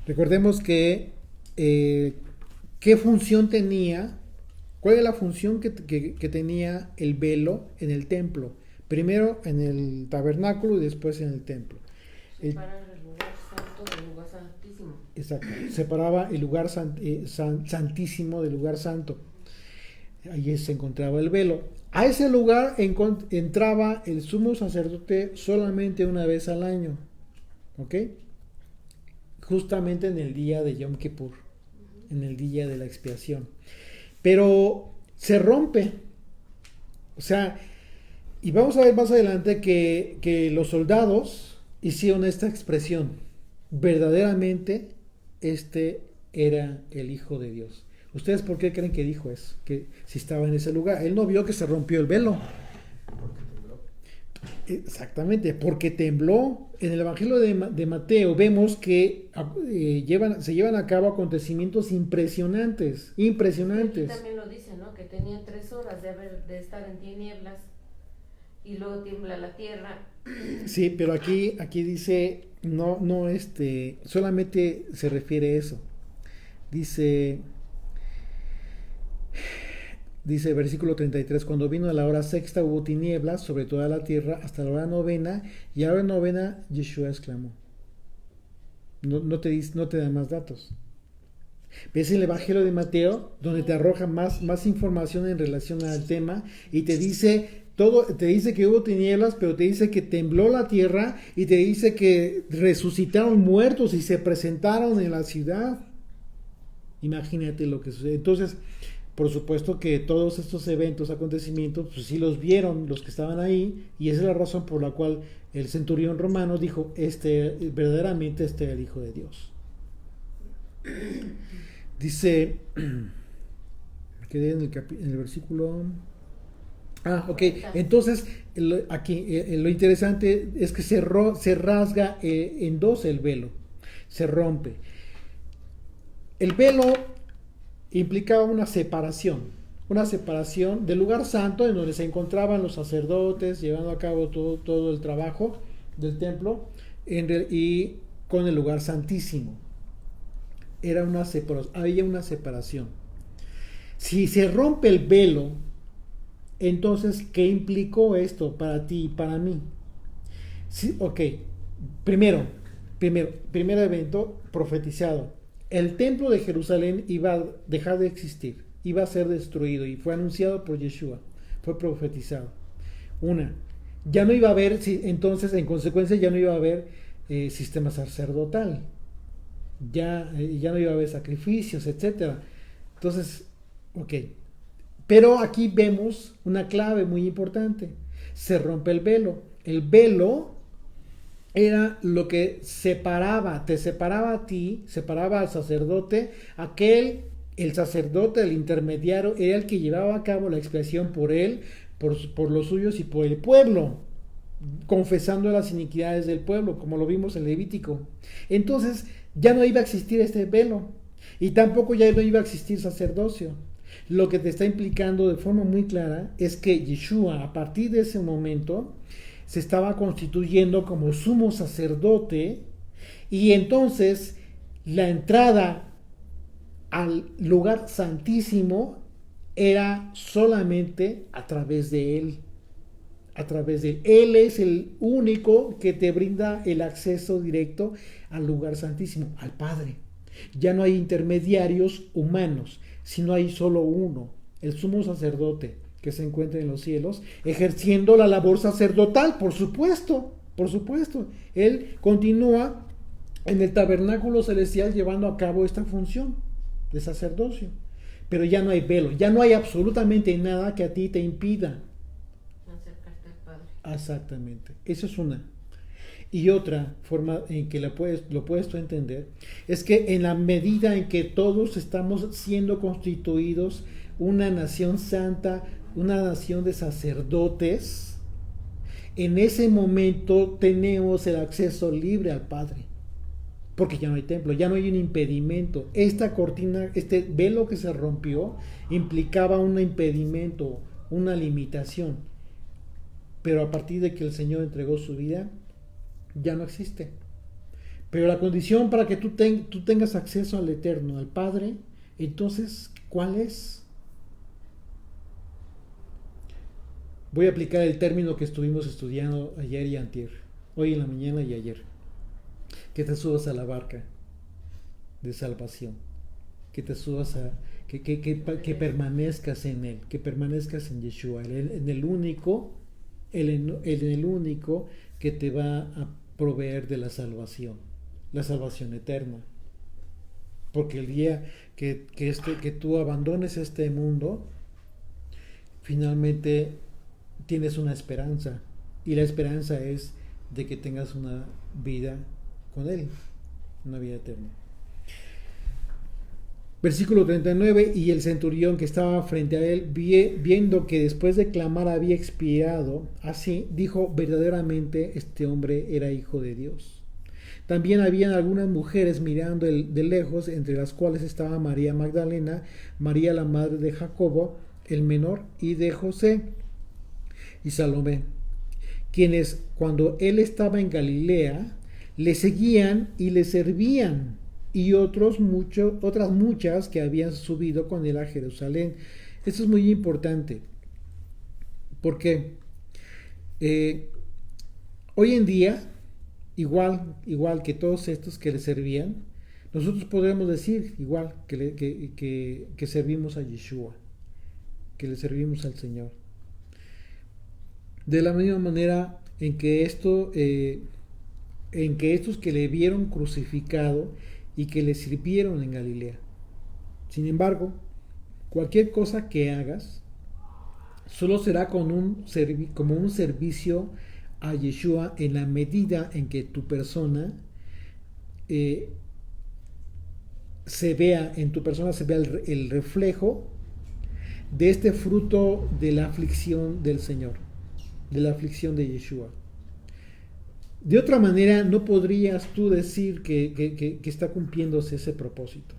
Recordemos que ¿qué función tenía? ¿Cuál es la función que tenía el velo en el templo? Primero en el tabernáculo y después en el templo. Separar el lugar santo del lugar santísimo. Exacto. Separaba el lugar santísimo del lugar santo. Allí se encontraba el velo. A ese lugar entraba el sumo sacerdote solamente una vez al año. ¿Ok? Justamente en el día de Yom Kippur. En el día de la expiación. Pero se rompe. O sea, y vamos a ver más adelante que los soldados hicieron esta expresión: verdaderamente este era el Hijo de Dios. ¿Ustedes por qué creen que dijo eso? Que si estaba en ese lugar, él no vio que se rompió el velo. Exactamente, porque tembló. En el Evangelio de Mateo vemos que se llevan a cabo acontecimientos impresionantes. Aquí también lo dice, ¿no? Que tenían 3 horas de estar en tinieblas y luego tiembla la tierra. Sí, pero aquí dice, solamente se refiere a eso. Dice versículo 33, cuando vino a la hora sexta hubo tinieblas sobre toda la tierra hasta la hora novena, y a la hora novena Yeshua exclamó. No te da más datos. Ves el Evangelio de Mateo, donde te arroja más información en relación al tema, y te dice que hubo tinieblas, pero te dice que tembló la tierra, y te dice que resucitaron muertos y se presentaron en la ciudad. Imagínate lo que sucede. Entonces, por supuesto que todos estos eventos, acontecimientos, pues sí los vieron los que estaban ahí, y esa es la razón por la cual el centurión romano dijo, verdaderamente este era el Hijo de Dios. Dice, me quedé en el versículo... ok. Entonces, aquí lo interesante es que se rasga en dos el velo, se rompe. El velo implicaba una separación del lugar santo en donde se encontraban los sacerdotes llevando a cabo todo el trabajo del templo y con el lugar santísimo. Había una separación. Si se rompe el velo, entonces, ¿qué implicó esto para ti y para mí? Sí, ok, primer evento profetizado. El templo de Jerusalén iba a dejar de existir, iba a ser destruido y fue anunciado por Yeshua, fue profetizado. Ya no iba a haber, entonces en consecuencia ya no iba a haber sistema sacerdotal, ya no iba a haber sacrificios, etc. Entonces, ok. Pero aquí vemos una clave muy importante. Se rompe el velo. El velo era lo que te separaba a ti, separaba al sacerdote. El sacerdote, el intermediario, era el que llevaba a cabo la expiación por él, por los suyos y por el pueblo, confesando las iniquidades del pueblo, como lo vimos en Levítico. Entonces, ya no iba a existir este velo y tampoco ya no iba a existir sacerdocio. Lo que te está implicando de forma muy clara es que Yeshua, a partir de ese momento, se estaba constituyendo como sumo sacerdote, y entonces la entrada al lugar santísimo era solamente a través de él. Él es el único que te brinda el acceso directo al lugar santísimo, al Padre. Ya no hay intermediarios humanos, sino hay solo uno, el sumo sacerdote que se encuentra en los cielos, ejerciendo la labor sacerdotal, por supuesto. Él continúa en el tabernáculo celestial llevando a cabo esta función de sacerdocio. Pero ya no hay velo, ya no hay absolutamente nada que a ti te impida acercarte al Padre. Exactamente, eso es una. Y otra forma en que lo puedes tú entender es que en la medida en que todos estamos siendo constituidos una nación santa, una nación de sacerdotes, en ese momento tenemos el acceso libre al Padre, porque ya no hay templo, ya no hay un impedimento. Esta cortina, este velo que se rompió, implicaba un impedimento, una limitación, pero a partir de que el Señor entregó su vida, ya no existe. Pero la condición para que tú tengas acceso al Eterno, al Padre, entonces, ¿cuál es? Voy a aplicar el término que estuvimos estudiando ayer y antier, hoy en la mañana y ayer. Que te subas a la barca de salvación, que te subas que permanezcas en él, que permanezcas en Yeshua, en el único que te va a proveer de la salvación eterna. Porque el día que tú abandones este mundo, finalmente tienes una esperanza, y la esperanza es de que tengas una vida con él, una vida eterna. Versículo 39, y el centurión que estaba frente a él, viendo que después de clamar había expirado, así dijo, verdaderamente este hombre era hijo de Dios. También habían algunas mujeres mirando de lejos, entre las cuales estaba María Magdalena, María la madre de Jacobo, el menor, y de José, y Salomé, quienes cuando él estaba en Galilea, le seguían y le servían, y otras muchas que habían subido con él a Jerusalén. Esto es muy importante, porque hoy en día, igual que todos estos que le servían, nosotros podemos decir igual que servimos a Yeshua, que le servimos al Señor. De la misma manera en que estos que le vieron crucificado y que le sirvieron en Galilea. Sin embargo, cualquier cosa que hagas solo será como un servicio a Yeshua en la medida en que tu persona se vea el reflejo de este fruto de la aflicción del Señor, de la aflicción de Yeshua. De otra manera, no podrías tú decir que está cumpliéndose ese propósito.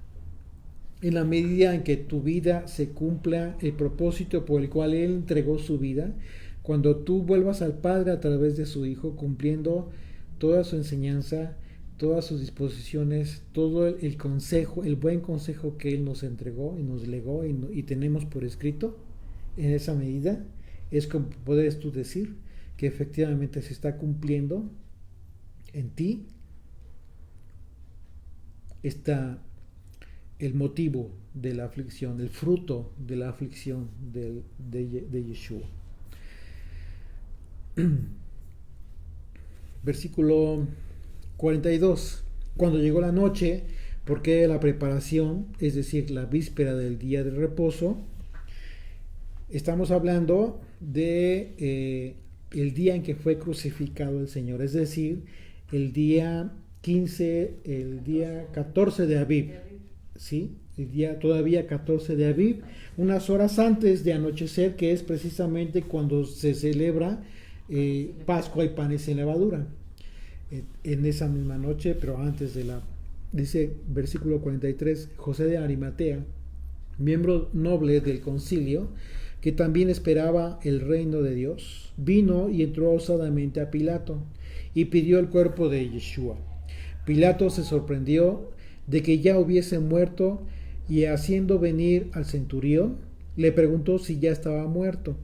En la medida en que tu vida se cumpla el propósito por el cual Él entregó su vida, cuando tú vuelvas al Padre a través de su Hijo, cumpliendo toda su enseñanza, todas sus disposiciones, todo el consejo, el buen consejo que Él nos entregó y nos legó y tenemos por escrito, en esa medida, es como puedes tú decir que efectivamente se está cumpliendo en ti está el motivo de la aflicción, el fruto de la aflicción de Yeshua. Versículo 42. Cuando llegó la noche, porque la preparación, es decir, la víspera del día de reposo, estamos hablando de el día en que fue crucificado el Señor, es decir, el día 15, el día 14 de Aviv, ¿sí? El día todavía 14 de Aviv, unas horas antes de anochecer, que es precisamente cuando se celebra Pascua y panes sin levadura. En esa misma noche, pero antes dice versículo 43, José de Arimatea, miembro noble del concilio, que también esperaba el reino de Dios, vino y entró osadamente a Pilato y pidió el cuerpo de Yeshua. Pilato se sorprendió de que ya hubiese muerto y haciendo venir al centurión, le preguntó si ya estaba muerto.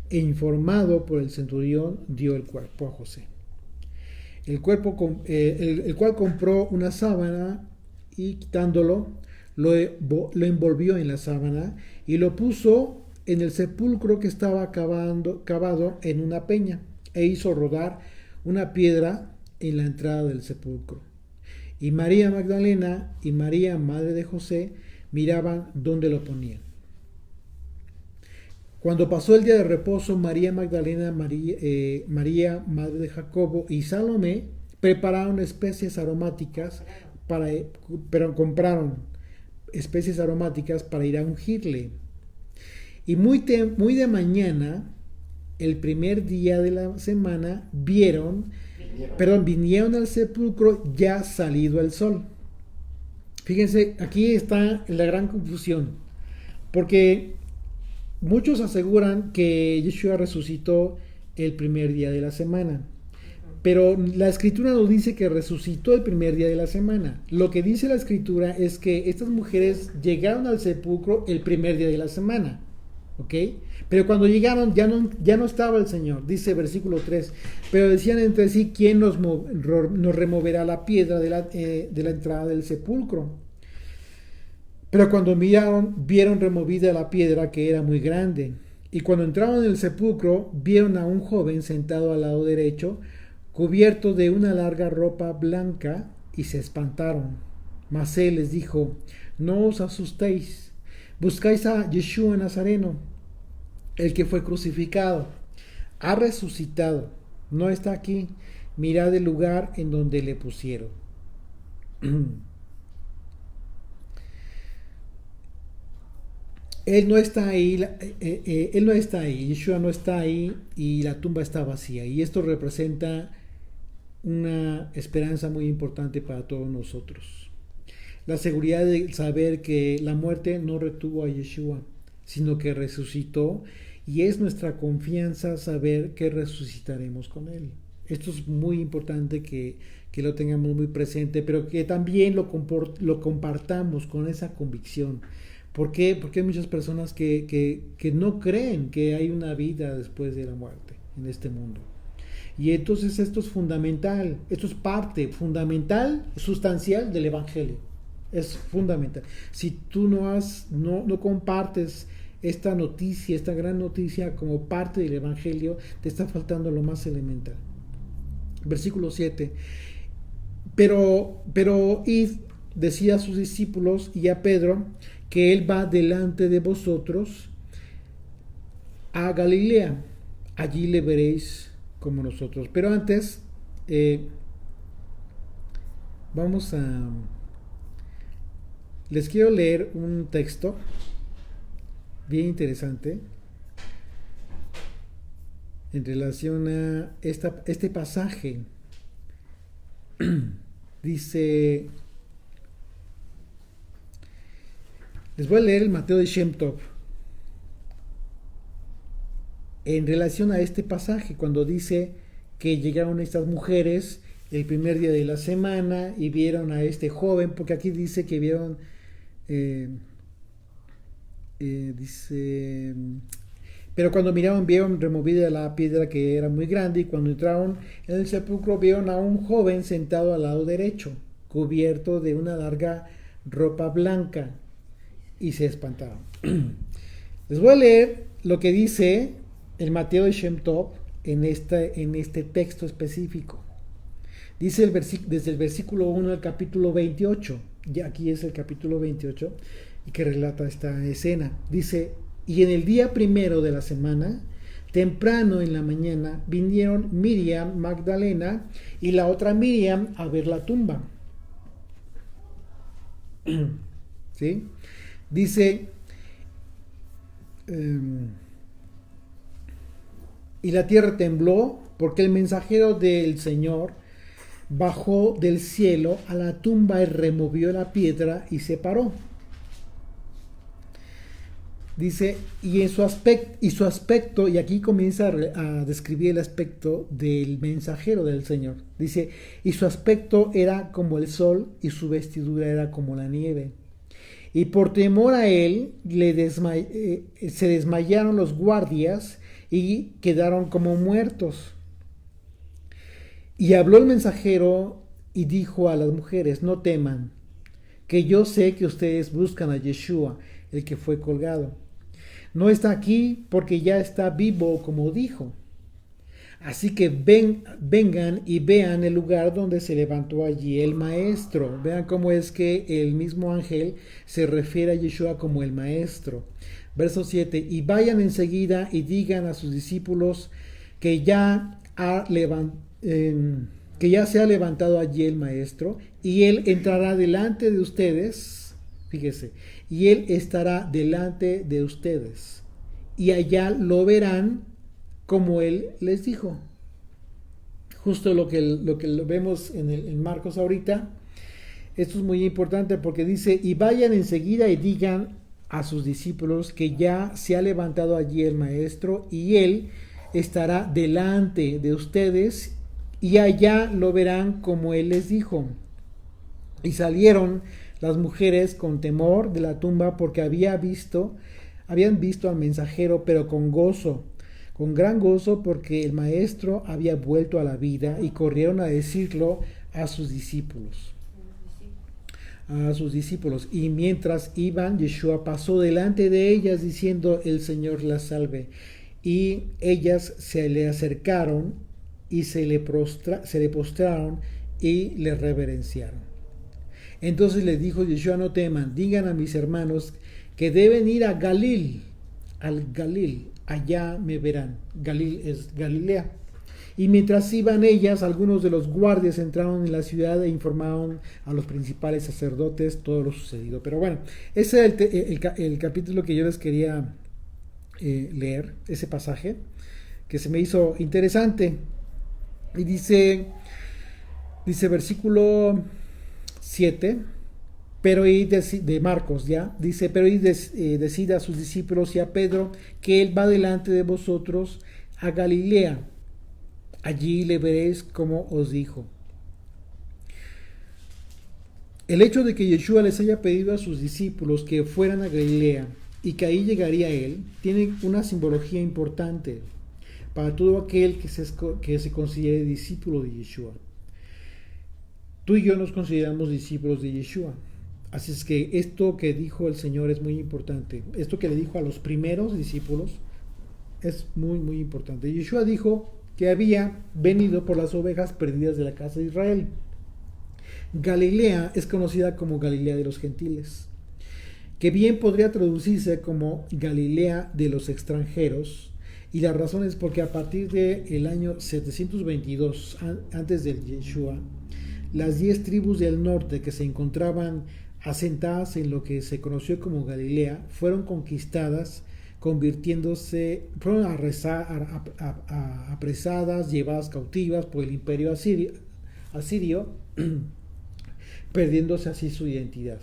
E informado por el centurión, dio el cuerpo a José. El cual compró una sábana y quitándolo, lo envolvió en la sábana y lo puso en el sepulcro que estaba cavado en una peña, e hizo rodar una piedra en la entrada del sepulcro. Y María Magdalena y María, madre de José, miraban dónde lo ponían. Cuando pasó el día de reposo, María Magdalena, María, madre de Jacobo, y Salomé prepararon especies aromáticas compraron especies aromáticas para ir a ungirle. Y muy de mañana, el primer día de la semana, vinieron al sepulcro ya salido el sol. Fíjense, aquí está la gran confusión, porque muchos aseguran que Yeshua resucitó el primer día de la semana, pero la escritura nos dice que resucitó el primer día de la semana. Lo que dice la escritura es que estas mujeres llegaron al sepulcro el primer día de la semana, ¿ok? Pero cuando llegaron ya no estaba el Señor, dice versículo 3, pero decían entre sí, ¿quién nos removerá la piedra de la entrada del sepulcro? Pero cuando vieron removida la piedra, que era muy grande. Y cuando entraron en el sepulcro, vieron a un joven sentado al lado derecho, cubierto de una larga ropa blanca, y se espantaron. Mas él les dijo, no os asustéis, buscáis a Yeshua Nazareno, el que fue crucificado. Ha resucitado, no está aquí. Mirad el lugar en donde le pusieron. Él no está ahí, Yeshua no está ahí y la tumba está vacía. Y esto representa una esperanza muy importante para todos nosotros. La seguridad de saber que la muerte no retuvo a Yeshua, sino que resucitó, y es nuestra confianza saber que resucitaremos con Él. Esto es muy importante que lo tengamos muy presente, pero que también lo compartamos con esa convicción. ¿Por qué? Porque hay muchas personas que no creen que hay una vida después de la muerte en este mundo. Y entonces esto es fundamental, esto es parte fundamental, sustancial del Evangelio. Es fundamental. Si tú no compartes esta noticia, esta gran noticia como parte del Evangelio, te está faltando lo más elemental. Versículo 7. Pero Id decía a sus discípulos y a Pedro que él va delante de vosotros a Galilea. Allí le veréis como nosotros. Pero antes, vamos a... Les quiero leer un texto bien interesante en relación a este pasaje. Dice, les voy a leer el Mateo de Shem Tov en relación a este pasaje, cuando dice que llegaron estas mujeres el primer día de la semana y vieron a este joven, porque aquí dice que vieron, dice, pero cuando miraron vieron removida la piedra que era muy grande, y cuando entraron en el sepulcro vieron a un joven sentado al lado derecho, cubierto de una larga ropa blanca, y se espantaron. Les voy a leer lo que dice el Mateo de Shem Tov en este texto específico. Dice desde el versículo 1 al capítulo 28, ya aquí es el capítulo 28, y que relata esta escena. Dice, y en el día primero de la semana, temprano en la mañana, vinieron Miriam Magdalena y la otra Miriam a ver la tumba. ¿Sí? Dice, y la tierra tembló porque el mensajero del Señor bajó del cielo a la tumba y removió la piedra y se paró. Dice, y su aspecto, y aquí comienza a describir el aspecto del mensajero del Señor. Dice, y su aspecto era como el sol y su vestidura era como la nieve. Y por temor a él se desmayaron los guardias y quedaron como muertos. Y habló el mensajero y dijo a las mujeres, no teman, que yo sé que ustedes buscan a Yeshua, el que fue colgado. No está aquí porque ya está vivo, como dijo. Así que vengan y vean el lugar donde se levantó allí el maestro. Vean cómo es que el mismo ángel se refiere a Yeshua como el maestro. Verso 7. Y vayan enseguida y digan a sus discípulos que ya se ha levantado allí el maestro, y él entrará delante de ustedes. Fíjese, y él estará delante de ustedes, y allá lo verán como él les dijo. Justo lo que lo vemos en Marcos ahorita. Esto es muy importante porque dice, y vayan enseguida y digan a sus discípulos que ya se ha levantado allí el maestro, y él estará delante de ustedes, y allá lo verán como él les dijo. Y salieron las mujeres con temor de la tumba porque habían visto al mensajero, pero con gran gozo, porque el maestro había vuelto a la vida, y corrieron a decirlo a sus discípulos. Y mientras iban, Yeshua pasó delante de ellas diciendo, el Señor las salve. Y ellas se le acercaron y se le postraron y le reverenciaron. Entonces les dijo Yeshua, no teman, digan a mis hermanos que deben ir a Galil, allá me verán. Galil es Galilea. Y mientras iban ellas, algunos de los guardias entraron en la ciudad e informaron a los principales sacerdotes todo lo sucedido. Pero bueno, ese es el capítulo que yo les quería leer, ese pasaje, que se me hizo interesante. Y dice versículo 7, pero de Marcos, ya, dice, pero decida a sus discípulos y a Pedro que él va delante de vosotros a Galilea. Allí le veréis como os dijo. El hecho de que Yeshua les haya pedido a sus discípulos que fueran a Galilea y que ahí llegaría él, tiene una simbología importante para todo aquel que se considere discípulo de Yeshua. Tú y yo nos consideramos discípulos de Yeshua. Así es que esto que dijo el Señor es muy importante. Esto que le dijo a los primeros discípulos es muy, muy importante. Yeshua dijo que había venido por las ovejas perdidas de la casa de Israel. Galilea es conocida como Galilea de los gentiles, que bien podría traducirse como Galilea de los extranjeros, Y la razón es porque a partir del año 722 antes del Yeshua, las 10 tribus del norte que se encontraban asentadas en lo que se conoció como Galilea fueron conquistadas, fueron apresadas, llevadas cautivas por el imperio asirio, perdiéndose así su identidad.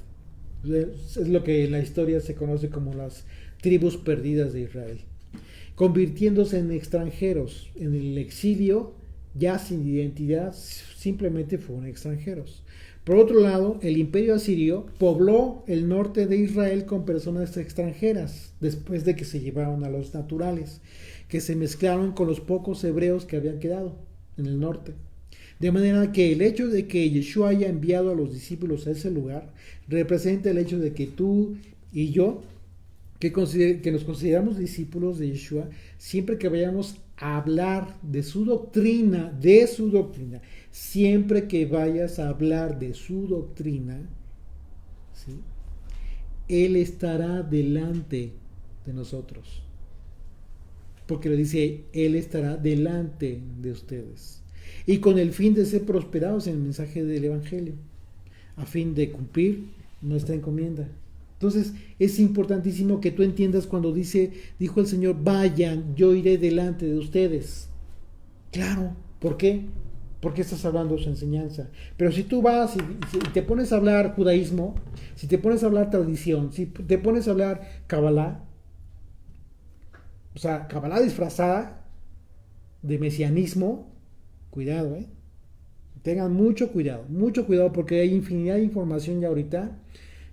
Es lo que en la historia se conoce como las tribus perdidas de Israel, convirtiéndose en extranjeros. En el exilio, ya sin identidad, simplemente fueron extranjeros. Por otro lado, el imperio asirio pobló el norte de Israel con personas extranjeras, después de que se llevaron a los naturales, que se mezclaron con los pocos hebreos que habían quedado en el norte. De manera que el hecho de que Yeshua haya enviado a los discípulos a ese lugar representa el hecho de que tú y yo, que nos consideramos discípulos de Yeshua, siempre que vayamos a hablar de su doctrina, siempre que vayas a hablar de su doctrina, ¿sí?, Él estará delante de nosotros. Porque le dice, Él estará delante de ustedes. Y con el fin de ser prosperados en el mensaje del Evangelio, a fin de cumplir nuestra encomienda. Entonces, es importantísimo que tú entiendas cuando dijo el Señor, vayan, yo iré delante de ustedes. Claro, ¿por qué? Porque estás hablando su enseñanza. Pero si tú vas y te pones a hablar judaísmo, si te pones a hablar tradición, si te pones a hablar Kabbalah, o sea, Kabbalah disfrazada de mesianismo, cuidado, tengan mucho cuidado, porque hay infinidad de información ya ahorita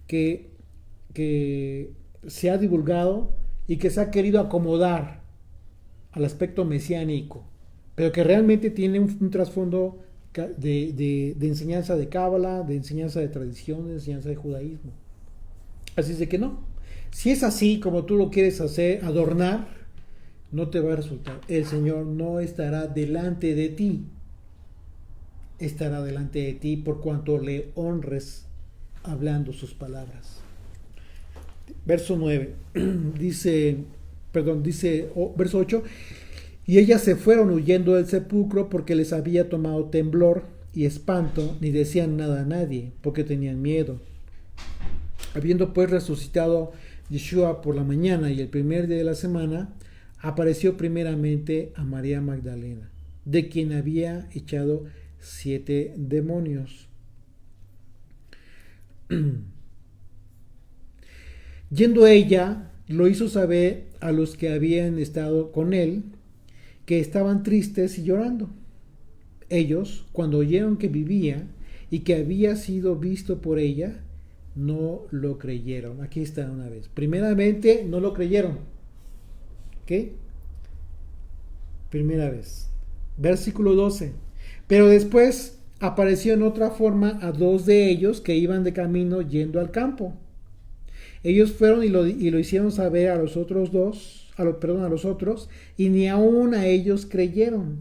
que se ha divulgado y que se ha querido acomodar al aspecto mesiánico, pero que realmente tiene un trasfondo de enseñanza de Cábala, de enseñanza de tradición, de enseñanza de judaísmo. Así es de que no. Si es así como tú lo quieres hacer, adornar, no te va a resultar. El Señor no estará delante de ti. Estará delante de ti por cuanto le honres hablando sus palabras. Verso 9. Verso 8. Y ellas se fueron huyendo del sepulcro porque les había tomado temblor y espanto, ni decían nada a nadie, porque tenían miedo. Habiendo pues resucitado Yeshua por la mañana y el primer día de la semana, apareció primeramente a María Magdalena, de quien había echado 7 demonios. Yendo ella, lo hizo saber a los que habían estado con él, que estaban tristes y llorando. Ellos, cuando oyeron que vivía y que había sido visto por ella, no lo creyeron. Aquí está una vez. Primeramente, no lo creyeron. ¿Ok? Primera vez. Versículo 12. Pero después apareció en otra forma a 2 de ellos que iban de camino yendo al campo. Ellos fueron y lo hicieron saber a los otros a los otros, y ni aún a ellos creyeron.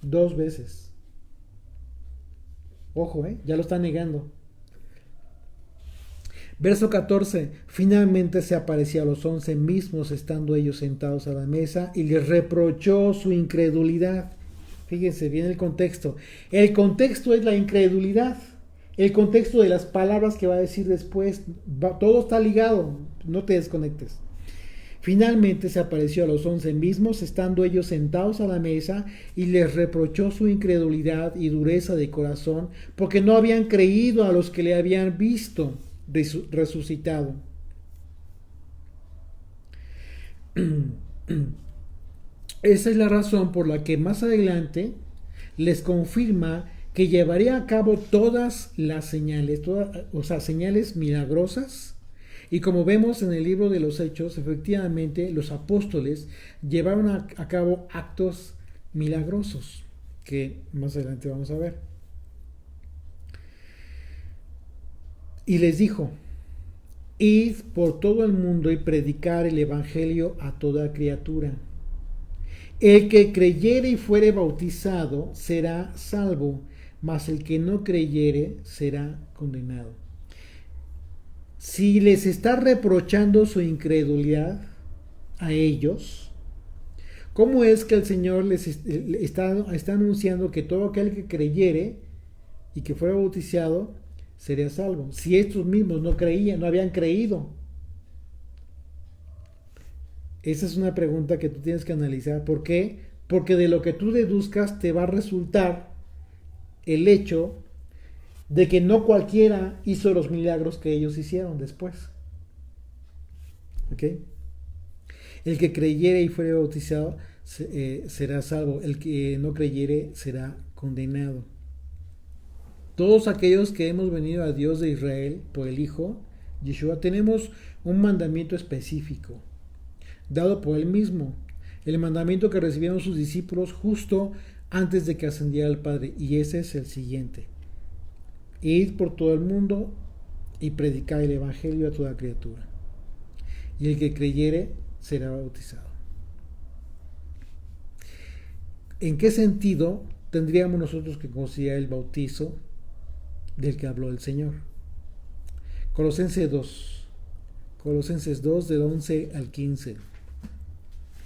2 veces. Ojo, ya lo están negando. Verso 14. Finalmente se apareció a los 11 mismos, estando ellos sentados a la mesa, y les reprochó su incredulidad. Fíjense bien el contexto. El contexto es la incredulidad. El contexto de las palabras que va a decir después. Todo está ligado. No te desconectes. Finalmente se apareció a los 11 mismos, estando ellos sentados a la mesa, y les reprochó su incredulidad y dureza de corazón, porque no habían creído a los que le habían visto resucitado. Esa es la razón por la que más adelante les confirma que llevaría a cabo todas las señales, señales milagrosas. Y como vemos en el libro de los Hechos, efectivamente los apóstoles llevaron a cabo actos milagrosos, que más adelante vamos a ver. Y les dijo: id por todo el mundo y predicar el evangelio a toda criatura. El que creyere y fuere bautizado será salvo, mas el que no creyere será condenado. Si les está reprochando su incredulidad a ellos, ¿Cómo es que el Señor les está anunciando que todo aquel que creyere y que fuera bautizado sería salvo? Si estos mismos no creían, no habían creído. Esa es una pregunta que tú tienes que analizar. ¿Por qué? Porque de lo que tú deduzcas te va a resultar el hecho de que no cualquiera hizo los milagros que ellos hicieron después. ¿Ok? El que creyere y fuere bautizado será salvo. El que no creyere será condenado. Todos aquellos que hemos venido a Dios de Israel por el Hijo, Yeshua, tenemos un mandamiento específico, dado por Él mismo. El mandamiento que recibieron sus discípulos justo antes de que ascendiera al Padre. Y ese es el siguiente. Id por todo el mundo y predicad el Evangelio a toda criatura. Y el que creyere será bautizado. ¿En qué sentido tendríamos nosotros que considerar el bautizo del que habló el Señor? Colosenses 2, del 11 al 15.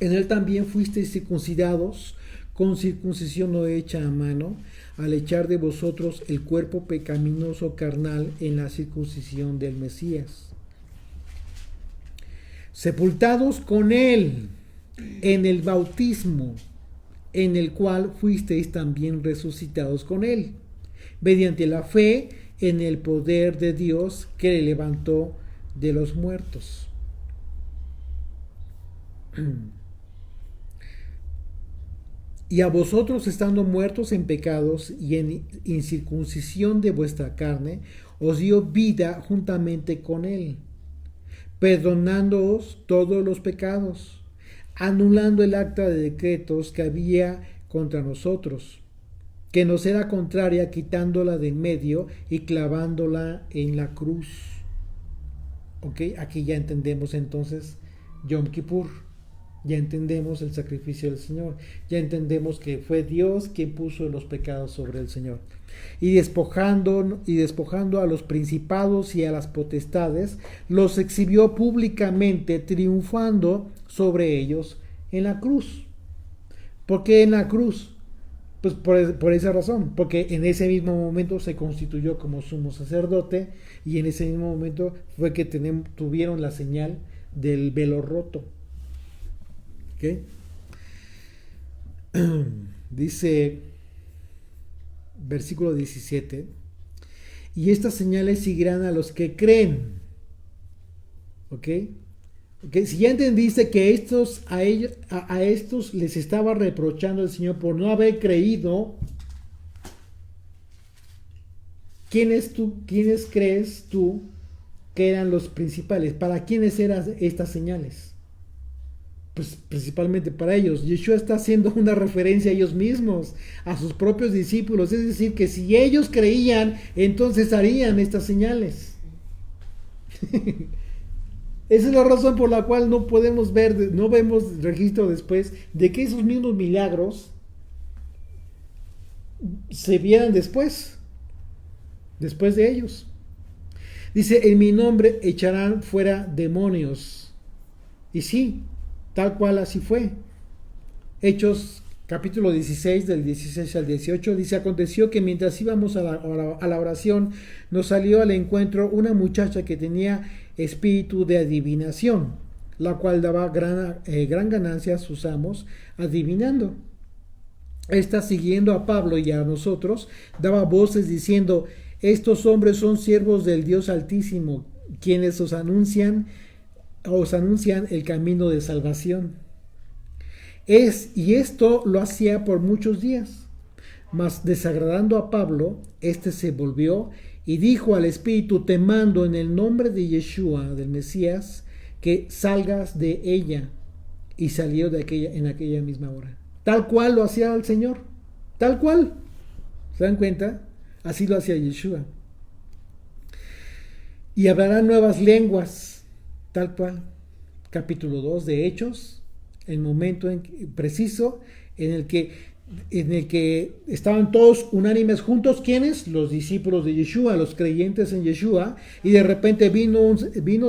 En él también fuisteis circuncidados con circuncisión no hecha a mano, al echar de vosotros el cuerpo pecaminoso carnal en la circuncisión del Mesías, sepultados con él en el bautismo, en el cual fuisteis también resucitados con él, mediante la fe en el poder de Dios que le levantó de los muertos. Y a vosotros, estando muertos en pecados y en incircuncisión de vuestra carne, os dio vida juntamente con él, perdonándoos todos los pecados, anulando el acta de decretos que había contra nosotros, que nos era contraria, quitándola de en medio y clavándola en la cruz. ¿Ok? Aquí ya entendemos entonces Yom Kippur. Ya entendemos el sacrificio del Señor. Ya entendemos que fue Dios quien puso los pecados sobre el Señor. Y despojando a los principados y a las potestades, los exhibió públicamente, triunfando sobre ellos en la cruz. ¿Por qué en la cruz? Pues por esa razón, porque en ese mismo momento se constituyó como sumo sacerdote, y en ese mismo momento fue que tuvieron la señal del velo roto. ¿Okay? Dice versículo 17: y estas señales seguirán a los que creen. ¿Ok? Si ya entendiste que a estos les estaba reprochando el Señor por no haber creído, ¿quiénes crees tú que eran los principales? ¿Para quiénes eran estas señales? Pues principalmente para ellos. Yeshua está haciendo una referencia a ellos mismos, a sus propios discípulos. Es decir, que si ellos creían, entonces harían estas señales. Esa es la razón por la cual no vemos registro después de que esos mismos milagros se vieran después de ellos. Dice: en mi nombre echarán fuera demonios. Y sí, tal cual así fue. Hechos capítulo 16, del 16 al 18, dice: aconteció que mientras íbamos a la oración, nos salió al encuentro una muchacha que tenía espíritu de adivinación, la cual daba gran ganancia a sus amos adivinando. Esta, siguiendo a Pablo y a nosotros, daba voces diciendo: estos hombres son siervos del Dios Altísimo, quienes os anuncian el camino de salvación. Y esto lo hacía por muchos días. Mas desagradando a Pablo, éste se volvió y dijo al espíritu: te mando en el nombre de Yeshua, del Mesías, que salgas de ella. Y salió en aquella misma hora. Tal cual lo hacía el Señor. Tal cual. ¿Se dan cuenta? Así lo hacía Yeshua. Y hablarán nuevas lenguas. Tal cual. Capítulo 2 de Hechos. El momento preciso en el que estaban todos unánimes juntos. ¿Quiénes? Los discípulos de Yeshua, los creyentes en Yeshua. Y de repente vino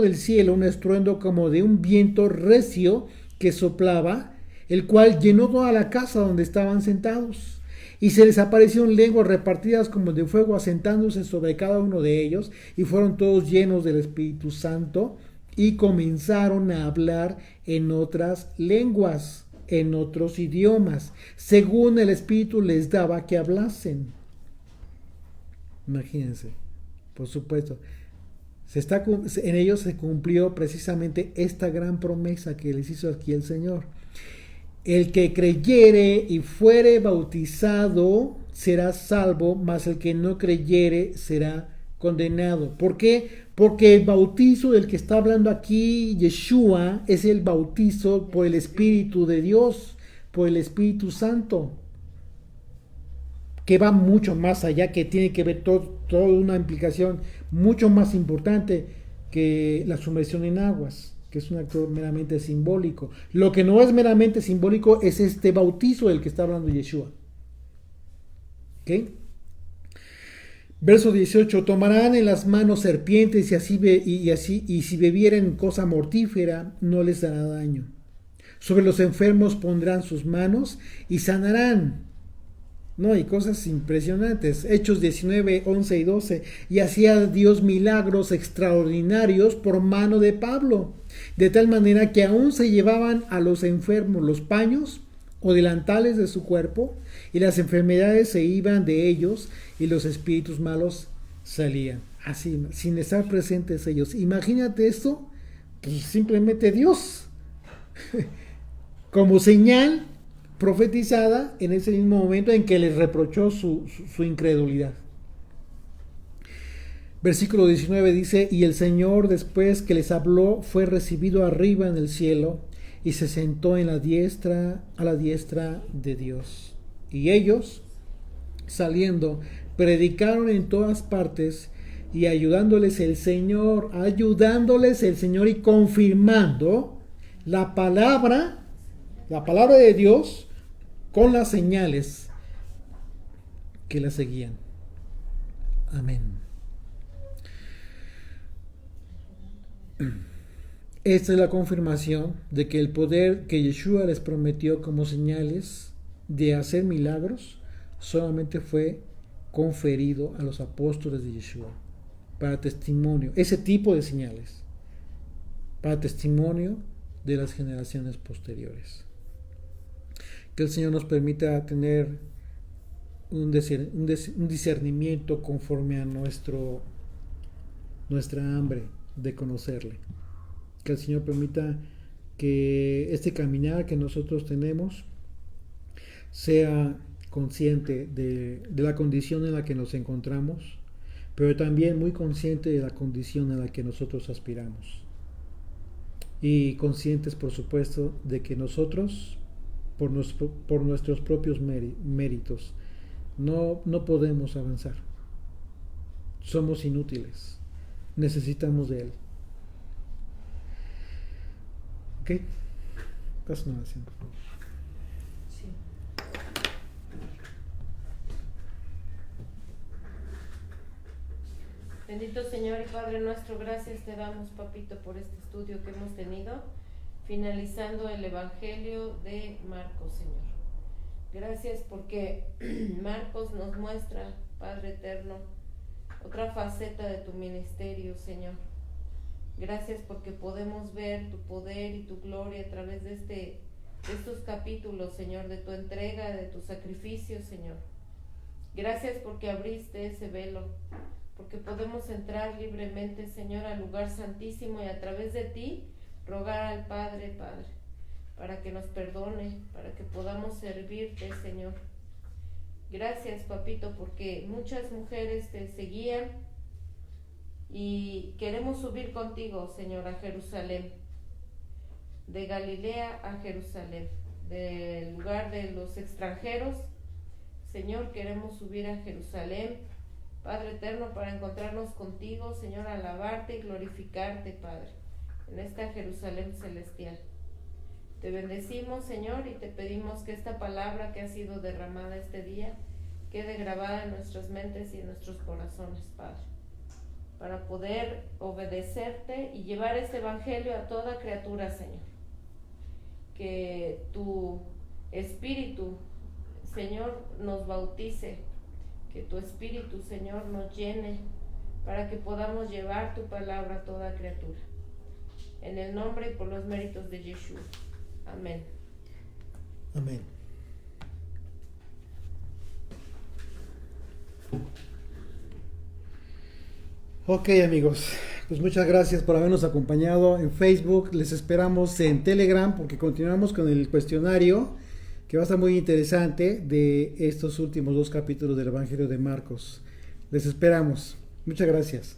del cielo un estruendo como de un viento recio que soplaba, el cual llenó toda la casa donde estaban sentados. Y se les aparecieron lenguas repartidas como de fuego, asentándose sobre cada uno de ellos, y fueron todos llenos del Espíritu Santo, y comenzaron a hablar en otras lenguas, en otros idiomas, según el Espíritu les daba que hablasen. Imagínense, por supuesto, en ellos se cumplió precisamente esta gran promesa que les hizo aquí el Señor. El que creyere y fuere bautizado será salvo, mas el que no creyere será condenado. ¿Por qué? Porque el bautizo del que está hablando aquí Yeshua es el bautizo por el Espíritu de Dios, por el Espíritu Santo, que va mucho más allá, que tiene que ver toda una implicación mucho más importante que la sumersión en aguas, que es un acto meramente simbólico. Lo que no es meramente simbólico es este bautizo del que está hablando Yeshua. ¿Ok? Verso 18, tomarán en las manos serpientes y si bebieren cosa mortífera no les dará daño. Sobre los enfermos pondrán sus manos y sanarán. No, hay cosas impresionantes. Hechos 19, 11 y 12. Y hacía Dios milagros extraordinarios por mano de Pablo, de tal manera que aún se llevaban a los enfermos los paños o delantales de su cuerpo, y las enfermedades se iban de ellos, y los espíritus malos salían. Así, sin estar presentes ellos. Imagínate esto, pues simplemente Dios, como señal profetizada en ese mismo momento en que les reprochó su incredulidad. Versículo 19 dice, y el Señor después que les habló fue recibido arriba en el cielo y se sentó a la diestra de Dios. Y ellos, saliendo, predicaron en todas partes y ayudándoles el Señor y confirmando la palabra de Dios con las señales que la seguían. Amén. Esta es la confirmación de que el poder que Yeshua les prometió como señales de hacer milagros solamente fue conferido a los apóstoles de Yeshua para testimonio, ese tipo de señales, para testimonio de las generaciones posteriores. Que el Señor nos permita tener un discernimiento conforme a nuestra hambre de conocerle. Que el Señor permita que este caminar que nosotros tenemos sea consciente de la condición en la que nos encontramos, pero también muy consciente de la condición a la que nosotros aspiramos. Y conscientes, por supuesto, de que nosotros, por nuestros propios méritos, no podemos avanzar. Somos inútiles. Necesitamos de Él. ¿Ok? Haz una oración. Sí. Bendito Señor y Padre nuestro, gracias te damos, papito, por este estudio que hemos tenido, finalizando el Evangelio de Marcos, Señor. Gracias porque Marcos nos muestra, Padre eterno, otra faceta de tu ministerio, Señor. Gracias porque podemos ver tu poder y tu gloria a través de estos capítulos, Señor, de tu entrega, de tu sacrificio, Señor. Gracias porque abriste ese velo, porque podemos entrar libremente, Señor, al lugar santísimo y a través de ti rogar al Padre, para que nos perdone, para que podamos servirte, Señor. Gracias, papito, porque muchas mujeres te seguían y queremos subir contigo, Señor, a Jerusalén, de Galilea a Jerusalén, del lugar de los extranjeros. Señor, queremos subir a Jerusalén, Padre eterno, para encontrarnos contigo, Señor, alabarte y glorificarte, Padre, en esta Jerusalén celestial. Te bendecimos, Señor, y te pedimos que esta palabra que ha sido derramada este día quede grabada en nuestras mentes y en nuestros corazones, Padre, para poder obedecerte y llevar este evangelio a toda criatura, Señor. que tu Espíritu, Señor, nos bautice, que tu Espíritu, Señor, nos llene para que podamos llevar tu palabra a toda criatura. En el nombre y por los méritos de Yeshua. Amén. Amén. Ok, amigos, pues muchas gracias por habernos acompañado en Facebook. Les esperamos en Telegram porque continuamos con el cuestionario que va a estar muy interesante de estos últimos 2 capítulos del Evangelio de Marcos. Les esperamos. Muchas gracias.